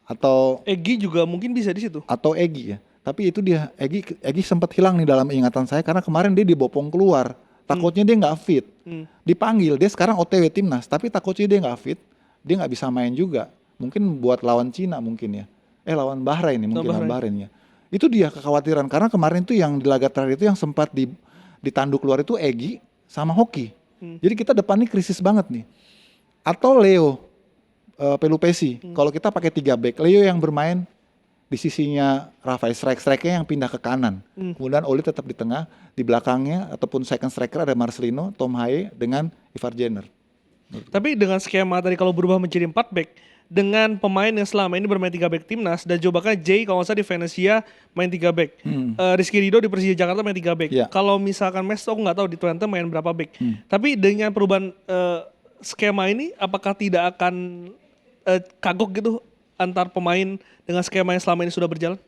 atau Egy juga mungkin bisa di situ. Atau Egy ya. Tapi itu dia Egy sempat hilang nih dalam ingatan saya karena kemarin dia dibopong keluar. Takutnya dia nggak fit. Dipanggil, dia sekarang OTW timnas, tapi takutnya dia nggak fit, dia nggak bisa main juga. Mungkin buat lawan Cina mungkin ya. Lawan Bahrain nih mungkin lawan Bahrain ya. Itu dia kekhawatiran karena kemarin tuh yang di laga terakhir itu yang sempat ditanduk keluar itu Egy sama Hoki. Jadi kita depan nih krisis banget nih. Atau Leo Pelupesi. Kalau kita pakai 3 back, Leo yang bermain di sisinya Rafael striker-nya yang pindah ke kanan. Kemudian Oli tetap di tengah, di belakangnya ataupun second striker ada Marcelino, Tom Haye dengan Ivar Jenner. Tapi dengan skema tadi kalau berubah menjadi 4 back dengan pemain yang selama ini bermain 3 back timnas dan juga bahkan Jay kalau nggak salah di Venezia main 3 back. Rizky Ridho di Persija Jakarta main 3 back. Iya. Kalau misalkan Mesto aku nggak tahu di Twente main berapa back. Tapi dengan perubahan skema ini apakah tidak akan kagok gitu antar pemain dengan skema yang selama ini sudah berjalan?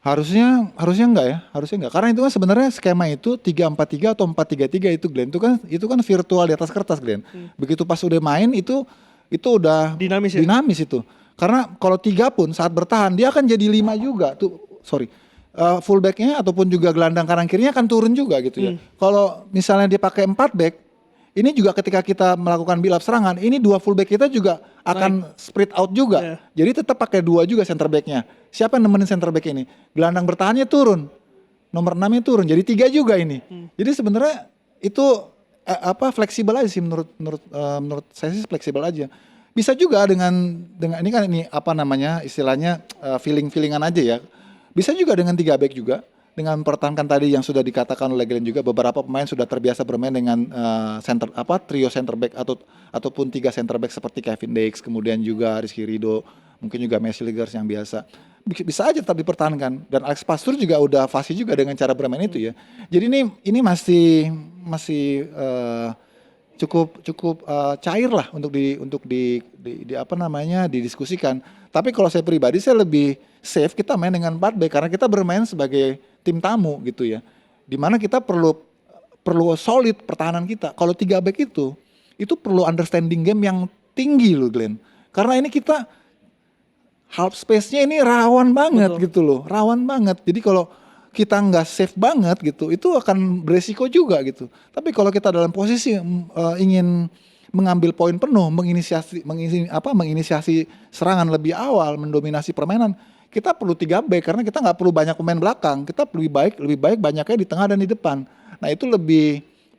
Harusnya enggak ya, harusnya enggak. Karena itu kan sebenarnya skema itu 3-4-3 atau 4-3-3 itu Glenn. Itu kan virtual di atas kertas Glenn. Begitu pas udah main itu udah Dinamis ya? dinamis itu. Karena kalau 3 pun saat bertahan dia akan jadi 5 juga tuh. Sorry. Fullbacknya ataupun juga gelandang kanan kirinya akan turun juga gitu ya. Kalau misalnya dia pakai 4 back, ini juga ketika kita melakukan build up serangan, ini 2 fullback kita juga akan spread out juga. Yeah. Jadi tetap pakai 2 juga center backnya. Siapa yang nemenin center back ini? Gelandang bertahannya turun, nomor 6-nya turun, jadi 3 juga ini. Jadi sebenarnya itu fleksibel aja sih menurut saya sih fleksibel aja. Bisa juga dengan ini kan istilahnya feelingan aja ya. Bisa juga dengan 3 back juga. Dengan mempertahankan tadi yang sudah dikatakan oleh Glenn juga, beberapa pemain sudah terbiasa bermain dengan trio center back ataupun 3 center back seperti Kevin Dix, kemudian juga Rizky Ridho, mungkin juga Messi Ligers yang biasa. Bisa aja tetap dipertahankan, dan Alex Pastur juga udah fasih juga dengan cara bermain itu ya. Jadi ini masih cukup cair lah untuk didiskusikan. Tapi kalau saya pribadi saya lebih safe kita main dengan 4 back karena kita bermain sebagai tim tamu gitu ya. Dimana kita perlu solid pertahanan kita. Kalau 3 back itu perlu understanding game yang tinggi loh Glenn. Karena ini kita half space-nya ini rawan banget. Betul. Gitu loh, rawan banget. Jadi kalau kita nggak safe banget gitu, itu akan beresiko juga gitu. Tapi kalau kita dalam posisi ingin mengambil poin penuh, menginisiasi serangan lebih awal, mendominasi permainan, kita perlu 3 back karena kita nggak perlu banyak pemain belakang. Kita lebih baik banyaknya di tengah dan di depan. Nah itu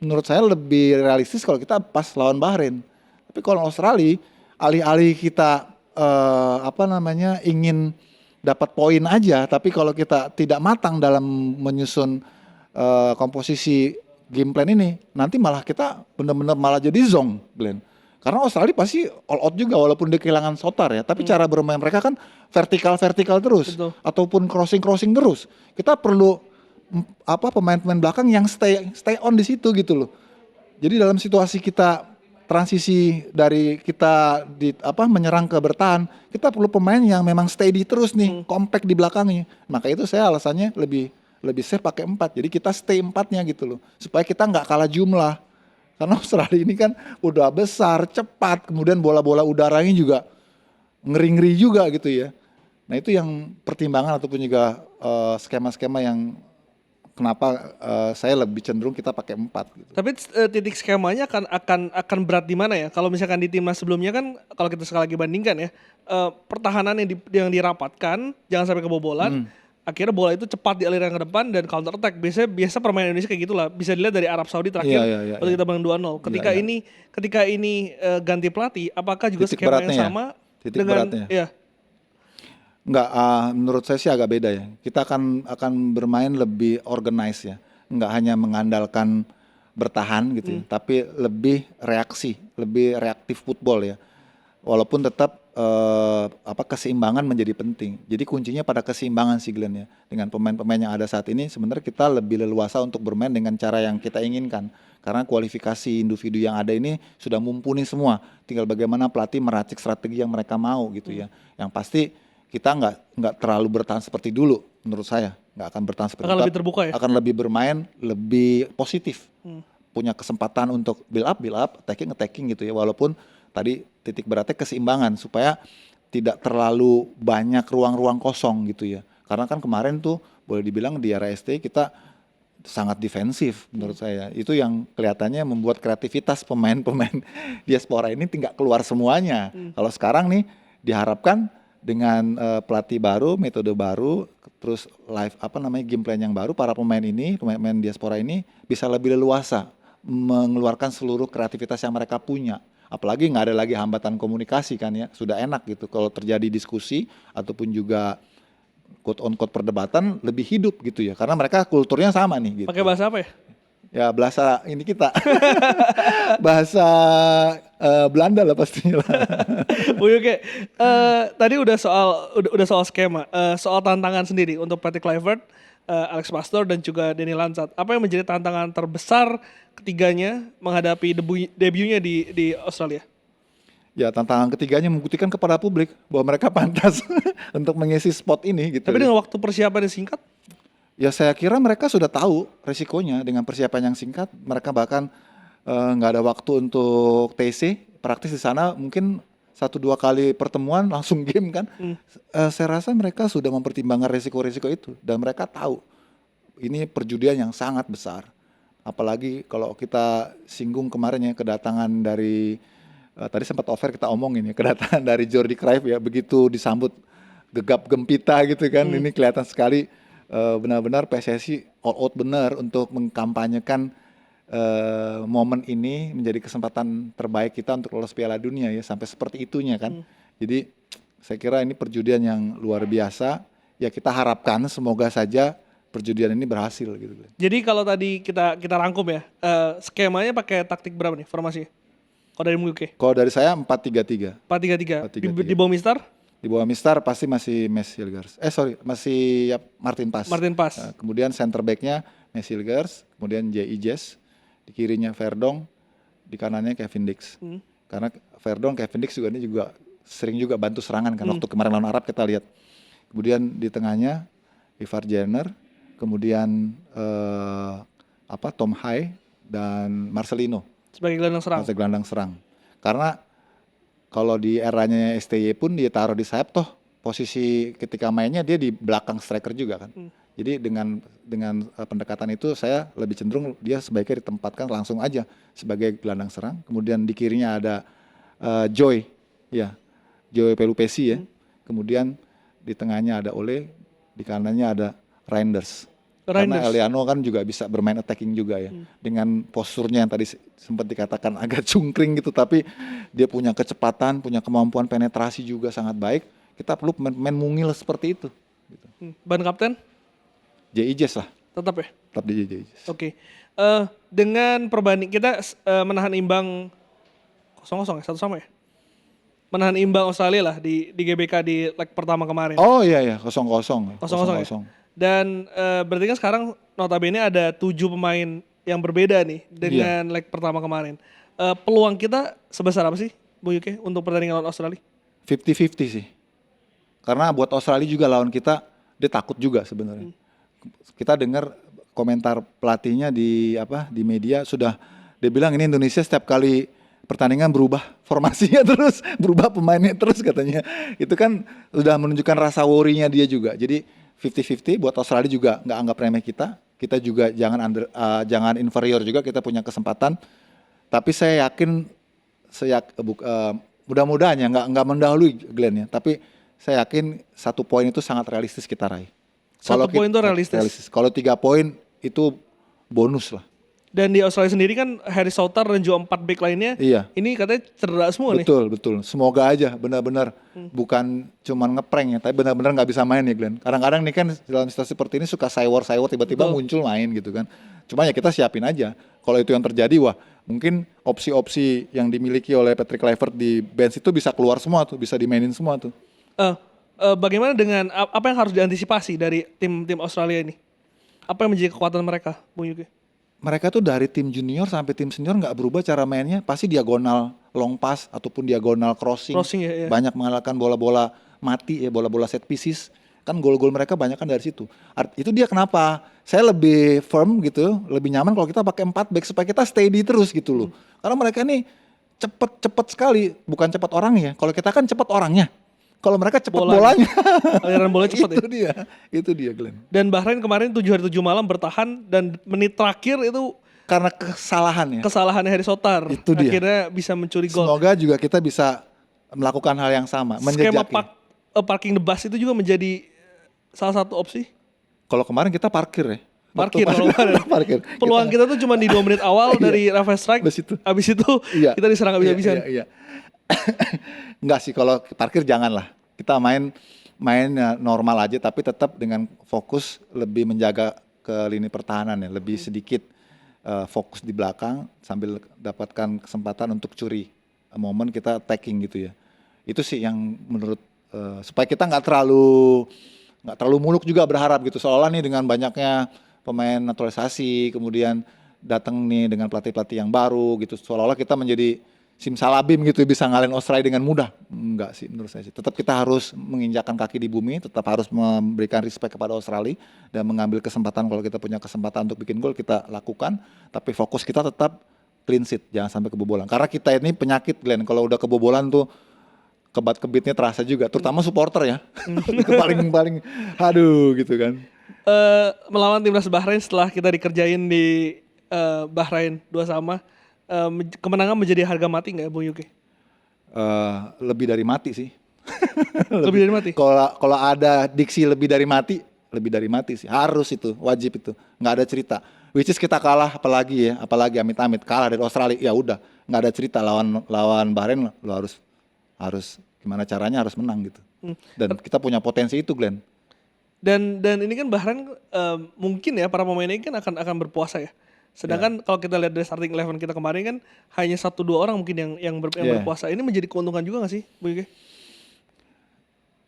menurut saya lebih realistis kalau kita pas lawan Bahrain. Tapi kalau Australia, alih-alih kita ingin dapat poin aja, tapi kalau kita tidak matang dalam menyusun komposisi game plan ini, nanti malah kita benar-benar malah jadi zong, Glenn. Karena Australia pasti all out juga walaupun dia kehilangan Sotar ya, tapi cara bermain mereka kan vertikal terus. Betul. Ataupun crossing terus. Kita perlu pemain-pemain belakang yang stay on di situ gitu loh. Jadi dalam situasi kita transisi dari kita menyerang ke bertahan, kita perlu pemain yang memang steady terus nih, compact di belakangnya. Maka itu saya alasannya lebih safe pakai 4. Jadi kita stay 4-nya gitu loh. Supaya kita nggak kalah jumlah. Karena Australia ini kan udah besar, cepat, kemudian bola-bola udaranya juga ngeri-ngeri juga gitu ya. Nah itu yang pertimbangan ataupun juga skema-skema yang kenapa saya lebih cenderung kita pakai 4 gitu. Tapi titik skemanya akan berat di mana ya? Kalau misalkan di timnas sebelumnya kan kalau kita sekali lagi bandingkan ya, pertahanan yang dirapatkan jangan sampai kebobolan. Akhirnya bola itu cepat dialirkan ke depan dan counter attack. Biasa permainan Indonesia kayak gitulah. Bisa dilihat dari Arab Saudi terakhir waktu kita menang 2-0. Ketika ini ganti pelatih, apakah juga titik skema yang sama titik dengan beratnya. Ya. Enggak, menurut saya sih agak beda ya. Kita akan bermain lebih organize ya. Enggak hanya mengandalkan bertahan gitu ya, tapi lebih reaktif football ya. Walaupun tetap keseimbangan menjadi penting. Jadi kuncinya pada keseimbangan sih Glenn ya. Dengan pemain-pemain yang ada saat ini sebenarnya kita lebih leluasa untuk bermain dengan cara yang kita inginkan. Karena kualifikasi individu yang ada ini sudah mumpuni semua. Tinggal bagaimana pelatih meracik strategi yang mereka mau gitu ya. Yang pasti kita nggak terlalu bertahan seperti dulu menurut saya. Nggak akan bertahan seperti itu. Lebih terbuka ya? Akan lebih bermain, lebih positif. Punya kesempatan untuk build up, attacking gitu ya. Walaupun tadi titik beratnya keseimbangan supaya tidak terlalu banyak ruang-ruang kosong gitu ya. Karena kan kemarin tuh boleh dibilang di era ST kita sangat defensif menurut saya. Itu yang kelihatannya membuat kreativitas pemain-pemain diaspora ini tidak keluar semuanya. Kalau sekarang nih diharapkan dengan pelatih baru, metode baru, terus game plan yang baru, para pemain diaspora ini bisa lebih leluasa mengeluarkan seluruh kreativitas yang mereka punya. Apalagi nggak ada lagi hambatan komunikasi kan ya, sudah enak gitu kalau terjadi diskusi ataupun juga quote on quote perdebatan lebih hidup gitu ya, karena mereka kulturnya sama nih gitu. Pakai bahasa apa ya? Ya bahasa ini kita bahasa Belanda lah pastinya lah. Bu Yuke, tadi udah soal skema, soal tantangan sendiri untuk Patrick Kluivert, Alex Pastor dan juga Danny Lanzat. Apa yang menjadi tantangan terbesar ketiganya menghadapi debutnya di Australia? Ya tantangan ketiganya membuktikan kepada publik bahwa mereka pantas untuk mengisi spot ini gitu. Tapi dengan waktu persiapan yang singkat, Ya saya kira mereka sudah tahu resikonya dengan persiapan yang singkat. Mereka bahkan nggak ada waktu untuk TC, praktis di sana mungkin 1-2 kali pertemuan langsung game kan. Saya rasa mereka sudah mempertimbangkan resiko-resiko itu dan mereka tahu ini perjudian yang sangat besar. Apalagi kalau kita singgung kemarin ya kedatangan dari tadi sempat offer kita omongin ya kedatangan dari Jordi Cruyff ya, begitu disambut gegap gempita gitu kan. Ini kelihatan sekali benar-benar PSSI all out benar untuk mengkampanyekan momen ini menjadi kesempatan terbaik kita untuk lolos Piala Dunia ya, sampai seperti itunya kan. Jadi saya kira ini perjudian yang luar biasa. Ya kita harapkan semoga saja perjudian ini berhasil gitu. jadi kalau tadi kita rangkum ya, skemanya pakai taktik berapa nih formasinya? Kalau dari Yuke? Kalau dari saya 4-3-3. 4-3-3. 4-3-3. Di bawah Mistar? Di bawah Mistar pasti masih Mes Hilgers. Masih ya, Martin Pas. Martin Pas. Kemudian center back-nya Mes Hilgers, kemudian J.I. Jess, di kirinya Verdonk, di kanannya Kevin Dix. Karena Verdonk, Kevin Dix juga ini juga sering juga bantu serangan kan. Waktu kemarin lawan Arab kita lihat. Kemudian di tengahnya Ivar Jenner, kemudian Tom Hai dan Marcelino Sebagai gelandang serang. sebagai gelandang serang. Karena kalau di eranya STY pun dia taruh di sayap toh posisi ketika mainnya dia di belakang striker juga kan. Jadi dengan pendekatan itu saya lebih cenderung dia sebaiknya ditempatkan langsung aja sebagai gelandang serang. Kemudian di kirinya ada Joy Pelupesi ya. Kemudian di tengahnya ada Ole, di kanannya ada Reinders. Karena Eliano kan juga bisa bermain attacking juga ya. Dengan posturnya yang tadi sempat dikatakan agak cungkring gitu, tapi dia punya kecepatan, punya kemampuan penetrasi juga sangat baik. Kita perlu pemain mungil seperti itu. Gitu. Ban kapten? J.I. Jess lah. Tetap ya? Tetap di J.I. Jess. Oke. Dengan perbanding kita menahan imbang 0-0 ya, 1-1 ya? Menahan imbang Australia lah di GBK di leg pertama kemarin. Oh iya 0-0. 0-0 ya? Dan berarti kan sekarang notabene ada 7 pemain yang berbeda nih dengan leg pertama kemarin. Peluang kita sebesar apa sih, Bu Yuke, untuk pertandingan lawan Australia? 50-50 sih. Karena buat Australia juga lawan kita, dia takut juga sebenarnya. Kita dengar komentar pelatihnya di media sudah dia bilang ini Indonesia setiap kali pertandingan berubah formasinya terus, berubah pemainnya terus katanya. Itu kan sudah menunjukkan rasa worry-nya dia juga. Jadi 50-50 buat Australia juga nggak anggap remeh kita. Kita juga jangan inferior juga, kita punya kesempatan. Tapi saya yakin mudah-mudahan ya nggak mendahului Glenn ya. Tapi saya yakin 1 poin itu sangat realistis kita raih. 1 poin itu realistis. Kalau 3 poin itu bonus lah. Dan di Australia sendiri kan Harry Souttar dan juga 4 back lainnya, ini katanya cedera semua nih. Betul. Semoga aja benar-benar bukan cuman ngeprank ya, tapi benar-benar nggak bisa main ya Glenn. Kadang-kadang nih kan dalam situasi seperti ini suka saywar tiba-tiba muncul main gitu kan. Cuma ya kita siapin aja. Kalau itu yang terjadi, wah mungkin opsi-opsi yang dimiliki oleh Patrick Kluivert di bench itu bisa keluar semua tuh, bisa dimainin semua tuh. Bagaimana dengan apa yang harus diantisipasi dari tim Australia ini? Apa yang menjadi kekuatan mereka, Bung Yuke? Mereka tuh dari tim junior sampai tim senior nggak berubah cara mainnya, pasti diagonal long pass ataupun diagonal crossing ya. Banyak mengalahkan bola-bola mati ya, bola-bola set pieces. Kan gol-gol mereka banyak kan dari situ. Itu dia kenapa saya lebih firm gitu, lebih nyaman kalau kita pakai 4 back supaya kita steady terus gitu loh. Karena mereka nih cepet sekali, bukan cepat orangnya. Kalau kita kan cepat orangnya. Kalau mereka cepat bolanya. Aliran bolanya cepat Itu dia Glenn. Dan Bahrain kemarin 7 hari 7 malam bertahan dan menit terakhir itu karena kesalahannya Harry Souttar. Itu dia. Akhirnya bisa mencuri gol. Semoga juga kita bisa melakukan hal yang sama. Skema parking the bus itu juga menjadi salah satu opsi. Kalau kemarin kita parkir ya. Parkir. Peluang kita tuh cuma di 2 menit awal dari reverse strike. Abis itu kita diserang habis-habisan. Enggak sih, kalau parkir janganlah. Kita main mainnya normal aja tapi tetap dengan fokus lebih menjaga ke lini pertahanan ya, lebih sedikit fokus di belakang sambil dapatkan kesempatan untuk curi momen kita attacking gitu ya. Itu sih yang menurut supaya kita nggak terlalu muluk juga berharap gitu. Soalnya nih dengan banyaknya pemain naturalisasi, kemudian datang nih dengan pelatih-pelatih yang baru gitu, seolah-olah kita menjadi simsalabim gitu bisa ngalahin Australia dengan mudah. Enggak sih menurut saya sih. Tetap kita harus menginjakkan kaki di bumi, tetap harus memberikan respect kepada Australia dan mengambil kesempatan kalau kita punya kesempatan untuk bikin gol kita lakukan, tapi fokus kita tetap clean sheet, jangan sampai kebobolan. Karena kita ini penyakit Glenn, kalau udah kebobolan tuh kebat-kebitnya terasa juga, terutama supporter ya. Itu paling aduh gitu kan. Melawan timnas Bahrain setelah kita dikerjain di Bahrain 2-2, kemenangan menjadi harga mati nggak Bung Yuki? Lebih dari mati sih. Lebih dari mati? Kalau ada diksi lebih dari mati sih. Harus itu, wajib itu. Nggak ada cerita. Which is kita kalah apalagi amit-amit kalah dari Australia. Ya udah, nggak ada cerita lawan Bahrain lo harus gimana caranya harus menang gitu. Dan kita punya potensi itu, Glenn. Dan ini kan Bahrain mungkin ya para pemain ini kan akan berpuasa ya. Sedangkan kalau kita lihat dari starting 11 kita kemarin kan hanya 1-2 orang mungkin yang berpuasa. Ini menjadi keuntungan juga nggak sih, Bu Yuki?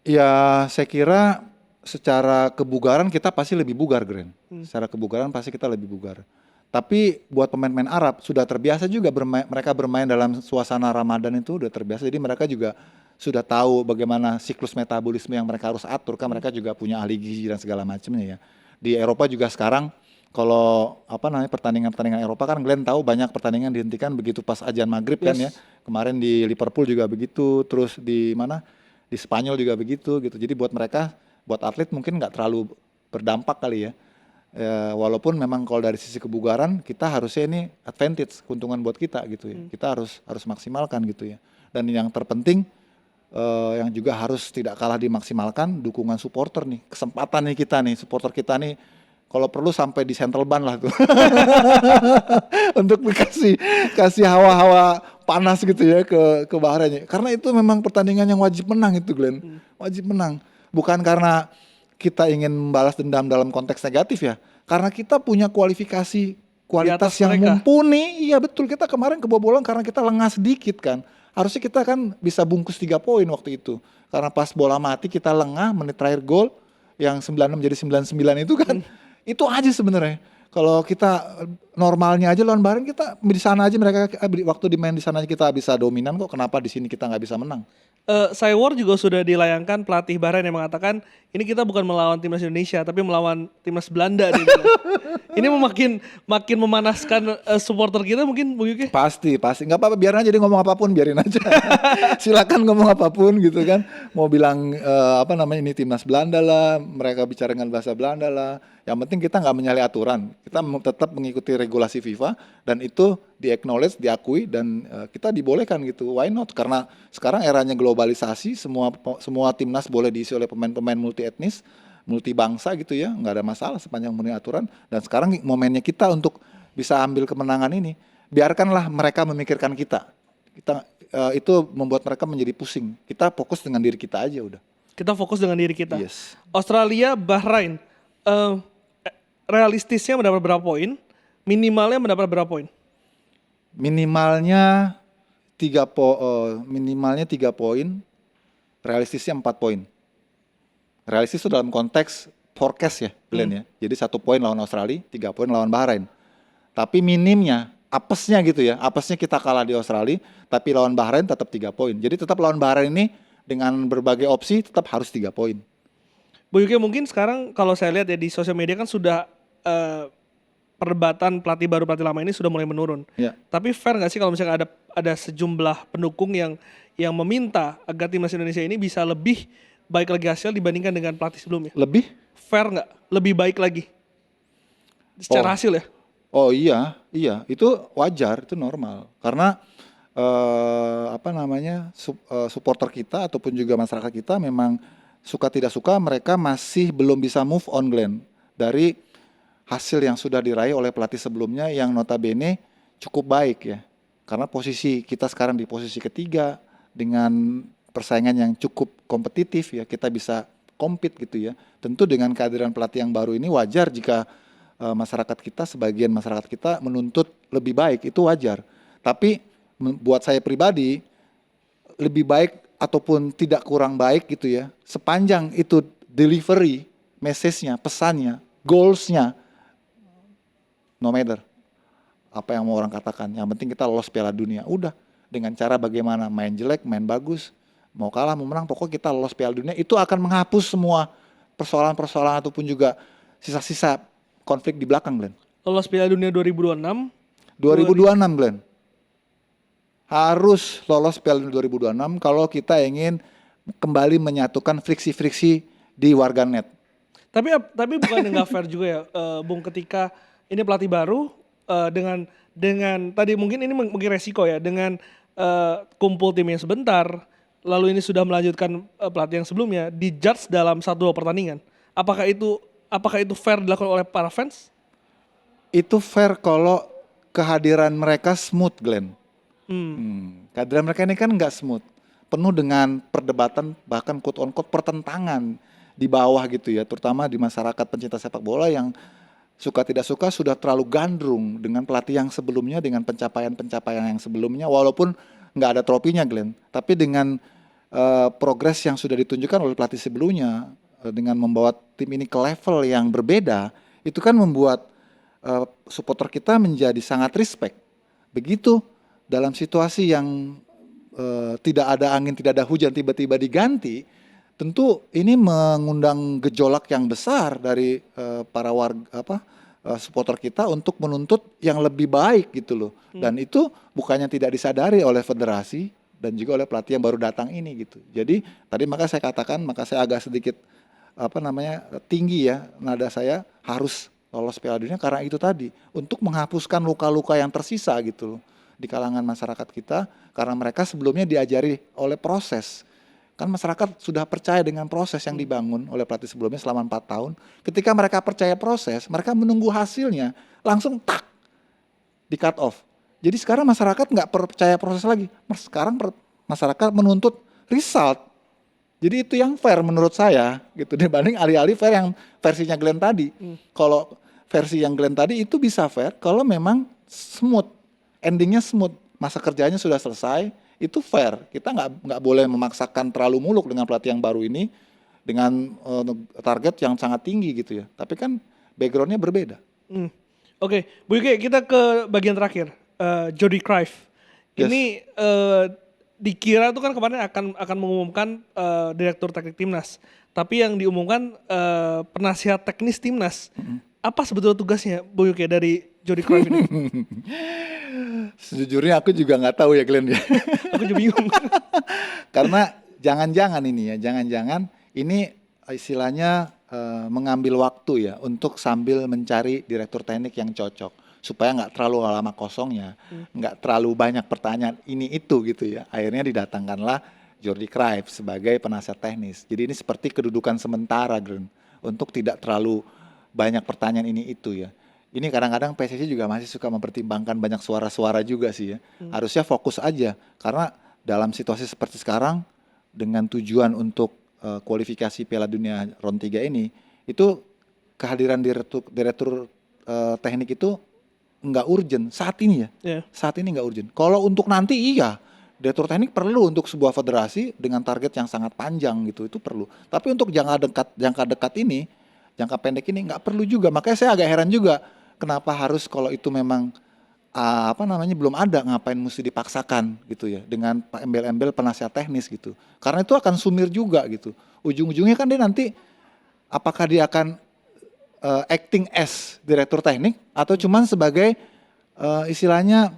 Ya, saya kira secara kebugaran kita pasti lebih bugar, Glenn. Secara kebugaran pasti kita lebih bugar. Tapi buat pemain-pemain Arab sudah terbiasa juga mereka bermain dalam suasana Ramadan itu udah terbiasa. Jadi mereka juga sudah tahu bagaimana siklus metabolisme yang mereka harus atur. Kan mereka juga punya ahli gizi dan segala macamnya ya. Di Eropa juga sekarang kalau pertandingan-pertandingan Eropa kan Glenn tahu banyak pertandingan dihentikan begitu pas azan maghrib kan ya. Kemarin di Liverpool juga begitu, terus di mana di Spanyol juga begitu gitu. Jadi buat mereka, buat atlet mungkin nggak terlalu berdampak kali ya. Walaupun memang kalau dari sisi kebugaran kita harusnya ini advantage, keuntungan buat kita gitu ya. Kita harus maksimalkan gitu ya. Dan yang terpenting yang juga harus tidak kalah dimaksimalkan dukungan supporter nih. Kesempatan nih kita nih, supporter kita nih kalau perlu sampai di central ban lah tuh. Untuk kasih hawa-hawa panas gitu ya ke Bahrain. Karena itu memang pertandingan yang wajib menang itu, Glenn. Wajib menang. Bukan karena kita ingin membalas dendam dalam konteks negatif ya. Karena kita punya kualitas yang mereka mumpuni. Iya betul, kita kemarin kebobolan karena kita lengah sedikit kan. Harusnya kita kan bisa bungkus 3 poin waktu itu. Karena pas bola mati kita lengah, menit terakhir gol yang 96 jadi 99 itu kan. Itu aja sebenarnya. Kalau kita normalnya aja lawan Bahrain kita di sana aja mereka waktu dimain di sana kita bisa dominan kok. Kenapa di sini kita nggak bisa menang? Saywar juga sudah dilayangkan pelatih Bahrain yang mengatakan ini kita bukan melawan timnas Indonesia tapi melawan timnas Belanda nih. Ini makin memanaskan supporter kita mungkin Bu Yuki? Pasti nggak apa-apa, biarin aja dia ngomong apapun, biarin aja. Silakan ngomong apapun gitu kan. Mau bilang ini timnas Belanda lah, mereka bicara dengan bahasa Belanda lah. Yang penting kita nggak menyalahi aturan, kita tetap mengikuti regulasi FIFA dan itu di-acknowledge, diakui dan kita dibolehkan gitu. Why not? Karena sekarang eranya globalisasi, semua timnas boleh diisi oleh pemain-pemain multi etnis, multi bangsa gitu ya, nggak ada masalah sepanjang memenuhi aturan. Dan sekarang momennya kita untuk bisa ambil kemenangan ini, biarkanlah mereka memikirkan kita. Itu membuat mereka menjadi pusing. Kita fokus dengan diri kita aja udah. Kita fokus dengan diri kita. Yes. Australia, Bahrain, realistisnya mendapat berapa poin? Minimalnya mendapat berapa poin? Minimalnya 3 poin, realistisnya 4 poin. Realistis itu dalam konteks forecast ya, Glenn ya. Jadi 1 poin lawan Australia, 3 poin lawan Bahrain. Tapi minimnya, apesnya gitu ya, apesnya kita kalah di Australia, tapi lawan Bahrain tetap 3 poin. Jadi tetap lawan Bahrain ini dengan berbagai opsi tetap harus 3 poin. Bu Yuki, mungkin sekarang kalau saya lihat ya di sosial media kan sudah perdebatan pelatih baru pelatih lama ini sudah mulai menurun. Ya. Tapi fair nggak sih kalau misalnya ada sejumlah pendukung yang meminta agar timnas Indonesia ini bisa lebih baik lagi hasil dibandingkan dengan pelatih sebelumnya? Lebih? Fair nggak? Lebih baik lagi secara hasil ya? Oh iya, itu wajar, itu normal. Karena supporter kita ataupun juga masyarakat kita memang suka tidak suka mereka masih belum bisa move on, Glenn, dari hasil yang sudah diraih oleh pelatih sebelumnya yang notabene cukup baik ya. Karena posisi kita sekarang di posisi ketiga dengan persaingan yang cukup kompetitif ya, kita bisa compete gitu ya. Tentu dengan kehadiran pelatih yang baru ini wajar jika masyarakat kita, sebagian masyarakat kita menuntut lebih baik, itu wajar. Tapi buat saya pribadi lebih baik ataupun tidak kurang baik gitu ya, sepanjang itu delivery, message-nya, pesannya, goals-nya, no matter apa yang mau orang katakan, yang penting kita lolos Piala Dunia. Udah, dengan cara bagaimana, main jelek, main bagus, mau kalah, mau menang, pokoknya kita lolos Piala Dunia. Itu akan menghapus semua persoalan-persoalan ataupun juga sisa-sisa konflik di belakang, Glenn. Lolos Piala Dunia 2026. 2026, Glenn. Harus lolos Piala Dunia 2026 kalau kita ingin kembali menyatukan friksi-friksi di warganet. Tapi bukan nggak fair juga ya, Bung, ketika ini pelatih baru dengan tadi mungkin ini mungkin resiko ya, dengan kumpul timnya sebentar, lalu ini sudah melanjutkan pelatih yang sebelumnya, dijudge dalam 1-2 pertandingan. Apakah itu fair dilakukan oleh para fans? Itu fair kalau kehadiran mereka smooth, Glenn. Kehadiran mereka ini kan nggak smooth, penuh dengan perdebatan, bahkan quote on quote pertentangan di bawah gitu ya, terutama di masyarakat pencinta sepak bola yang suka tidak suka sudah terlalu gandrung dengan pelatih yang sebelumnya, dengan pencapaian-pencapaian yang sebelumnya, walaupun nggak ada tropinya, Glenn, tapi dengan progres yang sudah ditunjukkan oleh pelatih sebelumnya, dengan membawa tim ini ke level yang berbeda, itu kan membuat supporter kita menjadi sangat respect. Begitu dalam situasi yang tidak ada angin, tidak ada hujan, tiba-tiba diganti, tentu ini mengundang gejolak yang besar dari para warga supporter kita untuk menuntut yang lebih baik gitu loh. Dan itu bukannya tidak disadari oleh federasi dan juga oleh pelatih yang baru datang ini gitu. Jadi tadi maka saya katakan, maka saya agak sedikit tinggi ya nada saya, harus lolos Piala Dunia karena itu tadi, untuk menghapuskan luka-luka yang tersisa gitu loh di kalangan masyarakat kita, karena mereka sebelumnya diajari oleh proses. Kan masyarakat sudah percaya dengan proses yang dibangun oleh pelatih sebelumnya selama 4 tahun. Ketika mereka percaya proses, mereka menunggu hasilnya, langsung tak di cut off. Jadi sekarang masyarakat nggak percaya proses lagi. Sekarang masyarakat menuntut result. Jadi itu yang fair menurut saya gitu, dibanding alih-alih fair yang versinya Glenn tadi. Kalau versi yang Glenn tadi itu bisa fair kalau memang smooth, endingnya smooth, masa kerjanya sudah selesai, itu fair. Kita nggak boleh memaksakan terlalu muluk dengan pelatih yang baru ini dengan target yang sangat tinggi gitu ya. Tapi kan backgroundnya berbeda. Oke, Bu Yuki, kita ke bagian terakhir. Jordi Cruyff. Yes. Ini dikira tuh kan kemarin akan mengumumkan direktur teknik timnas. Tapi yang diumumkan penasihat teknis timnas. Apa sebetulnya tugasnya, Bu Yuki, dari Jordi Cruyff ini? Sejujurnya aku juga nggak tahu ya, Glenn ya. Aku juga bingung. Karena jangan-jangan ini istilahnya mengambil waktu ya untuk sambil mencari direktur teknik yang cocok supaya nggak terlalu lama kosongnya, nggak terlalu banyak pertanyaan ini itu gitu ya. Akhirnya didatangkanlah Jordi Cruyff sebagai penasihat teknis. Jadi ini seperti kedudukan sementara, Glenn, untuk tidak terlalu banyak pertanyaan ini itu ya. Ini kadang-kadang PSSI juga masih suka mempertimbangkan banyak suara-suara juga sih ya. Harusnya fokus aja, karena dalam situasi seperti sekarang dengan tujuan untuk kualifikasi Piala Dunia round 3 ini, itu kehadiran direktur teknik itu nggak urgent saat ini ya. Yeah. Saat ini nggak urgent. Kalau untuk nanti iya, direktur teknik perlu untuk sebuah federasi dengan target yang sangat panjang gitu, itu perlu. Tapi untuk jangka dekat ini, jangka pendek ini nggak perlu juga. Makanya saya agak heran juga kenapa harus, kalau itu memang belum ada, ngapain mesti dipaksakan gitu ya dengan embel-embel penasihat teknis gitu. Karena itu akan sumir juga gitu. Ujung-ujungnya kan dia nanti apakah dia akan acting as direktur teknik atau cuman sebagai istilahnya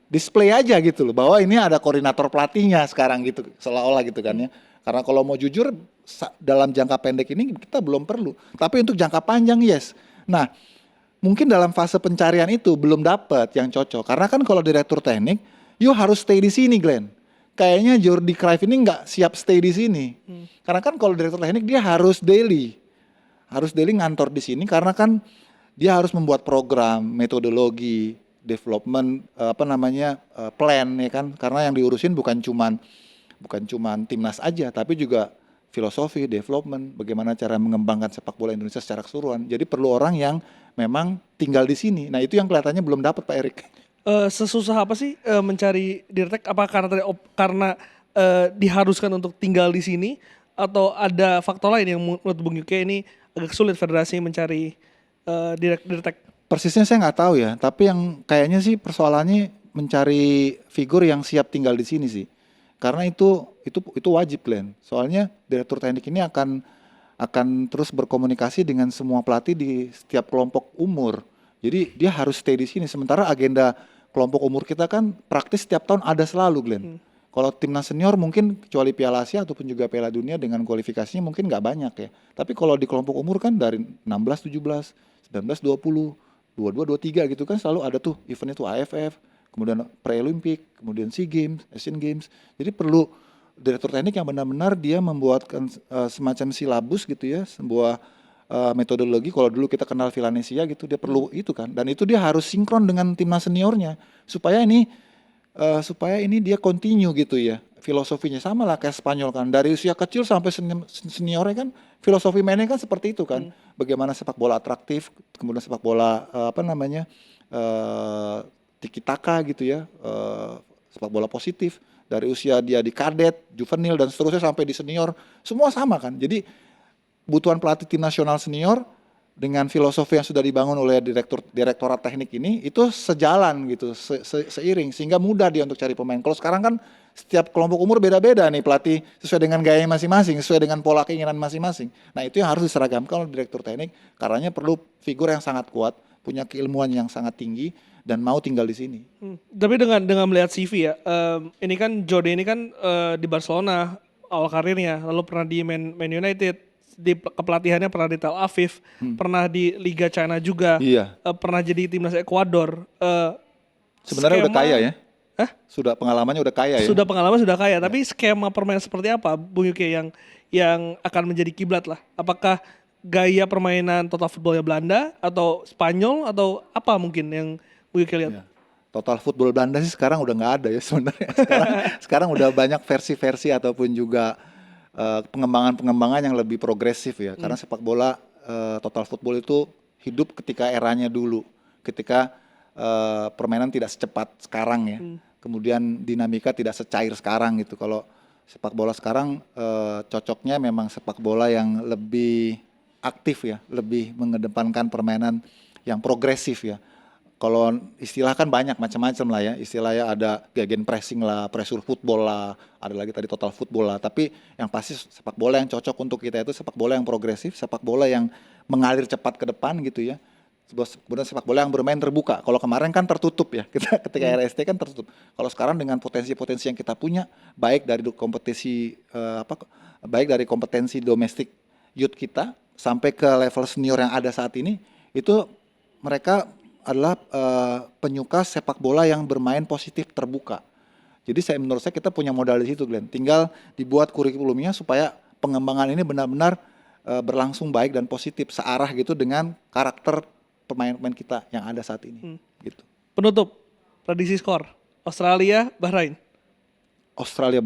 display aja gitu loh, bahwa ini ada koordinator pelatihnya sekarang gitu, seolah-olah gitu kan ya. Karena kalau mau jujur dalam jangka pendek ini kita belum perlu, tapi untuk jangka panjang yes. Nah, mungkin dalam fase pencarian itu belum dapat yang cocok, karena kan kalau direktur teknik, you harus stay di sini, Glenn. Kayaknya Jordi Cruyff ini nggak siap stay di sini, karena kan kalau direktur teknik dia harus daily ngantor di sini, karena kan dia harus membuat program, metodologi, development, plan ya kan, karena yang diurusin bukan cuman timnas aja, tapi juga filosofi, development, bagaimana cara mengembangkan sepak bola Indonesia secara keseluruhan. Jadi perlu orang yang memang tinggal di sini. Nah itu yang kelihatannya belum dapat Pak Erik. Sesusah apa sih mencari dirtek? Apa karena diharuskan untuk tinggal di sini atau ada faktor lain yang menurut Bung Yuke ini agak sulit federasi mencari dirtek? Persisnya saya nggak tahu ya, tapi yang kayaknya sih persoalannya mencari figur yang siap tinggal di sini sih. Karena itu wajib, Glenn. Soalnya direktur teknik ini akan terus berkomunikasi dengan semua pelatih di setiap kelompok umur. Jadi dia harus stay di sini. Sementara agenda kelompok umur kita kan praktis setiap tahun ada selalu, Glenn. Kalau timnas senior mungkin kecuali Piala Asia ataupun juga Piala Dunia dengan kualifikasinya mungkin nggak banyak ya. Tapi kalau di kelompok umur kan dari 16, 17, 19, 20, 22, 23 gitu kan selalu ada tuh event itu AFF, kemudian pre-Olimpik, kemudian SEA Games, Asian Games. Jadi perlu direktur teknik yang benar-benar dia membuatkan semacam silabus gitu ya, sebuah metodologi. Kalau dulu kita kenal Villanesia gitu, dia perlu itu kan. Dan itu dia harus sinkron dengan timnas seniornya supaya ini dia continue gitu ya. Filosofinya sama lah kayak Spanyol kan. Dari usia kecil sampai seniornya kan filosofi mainnya kan seperti itu kan. Bagaimana sepak bola atraktif, kemudian sepak bola tiki taka gitu ya. Sepak bola positif dari usia dia di kadet, juvenil dan seterusnya sampai di senior, semua sama kan. Jadi kebutuhan pelatih tim nasional senior dengan filosofi yang sudah dibangun oleh direktorat teknik ini itu sejalan gitu, seiring sehingga mudah dia untuk cari pemain. Kalau sekarang kan setiap kelompok umur beda-beda nih pelatih sesuai dengan gaya masing-masing, sesuai dengan pola keinginan masing-masing. Nah itu yang harus diseragamkan oleh direktur teknik, karenanya perlu figur yang sangat kuat, punya keilmuan yang sangat tinggi dan mau tinggal di sini. Tapi dengan melihat CV ya, ini kan Jode ini kan di Barcelona awal karirnya, lalu pernah di Man United, di kepelatihannya pernah di Tel Aviv, pernah di Liga China juga, Iya. Pernah jadi timnas Ekuador. Sebenarnya udah kaya ya? Sudah pengalamannya udah kaya ya? Sudah pengalaman sudah kaya, tapi skema permainan seperti apa Bung Yuke yang akan menjadi kiblat lah? Apakah gaya permainan total footballnya Belanda atau Spanyol atau apa mungkin yang Bung Yuke lihat? Ya. Total football Belanda sih sekarang udah nggak ada ya sebenarnya. Sekarang udah banyak versi-versi ataupun juga pengembangan yang lebih progresif ya. Karena sepak bola total football itu hidup ketika eranya dulu, ketika permainan tidak secepat sekarang ya. Kemudian dinamika tidak secair sekarang gitu. Kalau sepak bola sekarang cocoknya memang sepak bola yang lebih aktif ya, lebih mengedepankan permainan yang progresif ya. Kalau istilah kan banyak macam-macam lah ya, istilahnya ada gegen pressing lah, pressure football lah, ada lagi tadi total football lah. Tapi yang pasti sepak bola yang cocok untuk kita itu sepak bola yang progresif, sepak bola yang mengalir cepat ke depan gitu ya. Kemudian sepak bola yang bermain terbuka. Kalau kemarin kan tertutup ya, ketika RST kan tertutup. Kalau sekarang dengan potensi-potensi yang kita punya, baik dari kompetensi domestik youth kita sampai ke level senior yang ada saat ini, itu mereka adalah penyuka sepak bola yang bermain positif terbuka. Jadi menurut saya kita punya modal di situ, Glenn. Tinggal dibuat kurikulumnya supaya pengembangan ini benar-benar berlangsung baik dan positif, searah gitu dengan karakter pemain-pemain kita yang ada saat ini. Gitu. Penutup, prediksi skor Australia, Bahrain. Australia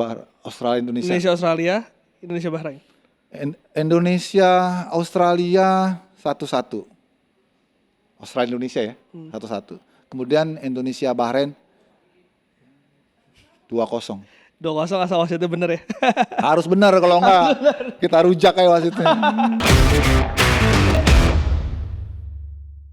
Indonesia. Indonesia Bahrain. Indonesia Australia 1-1. Australia Indonesia ya, 1-1. Kemudian Indonesia Bahrain 2-0. 2-0 asal wasitnya bener ya. Harus benar, kalau enggak kita rujak kayak wasitnya.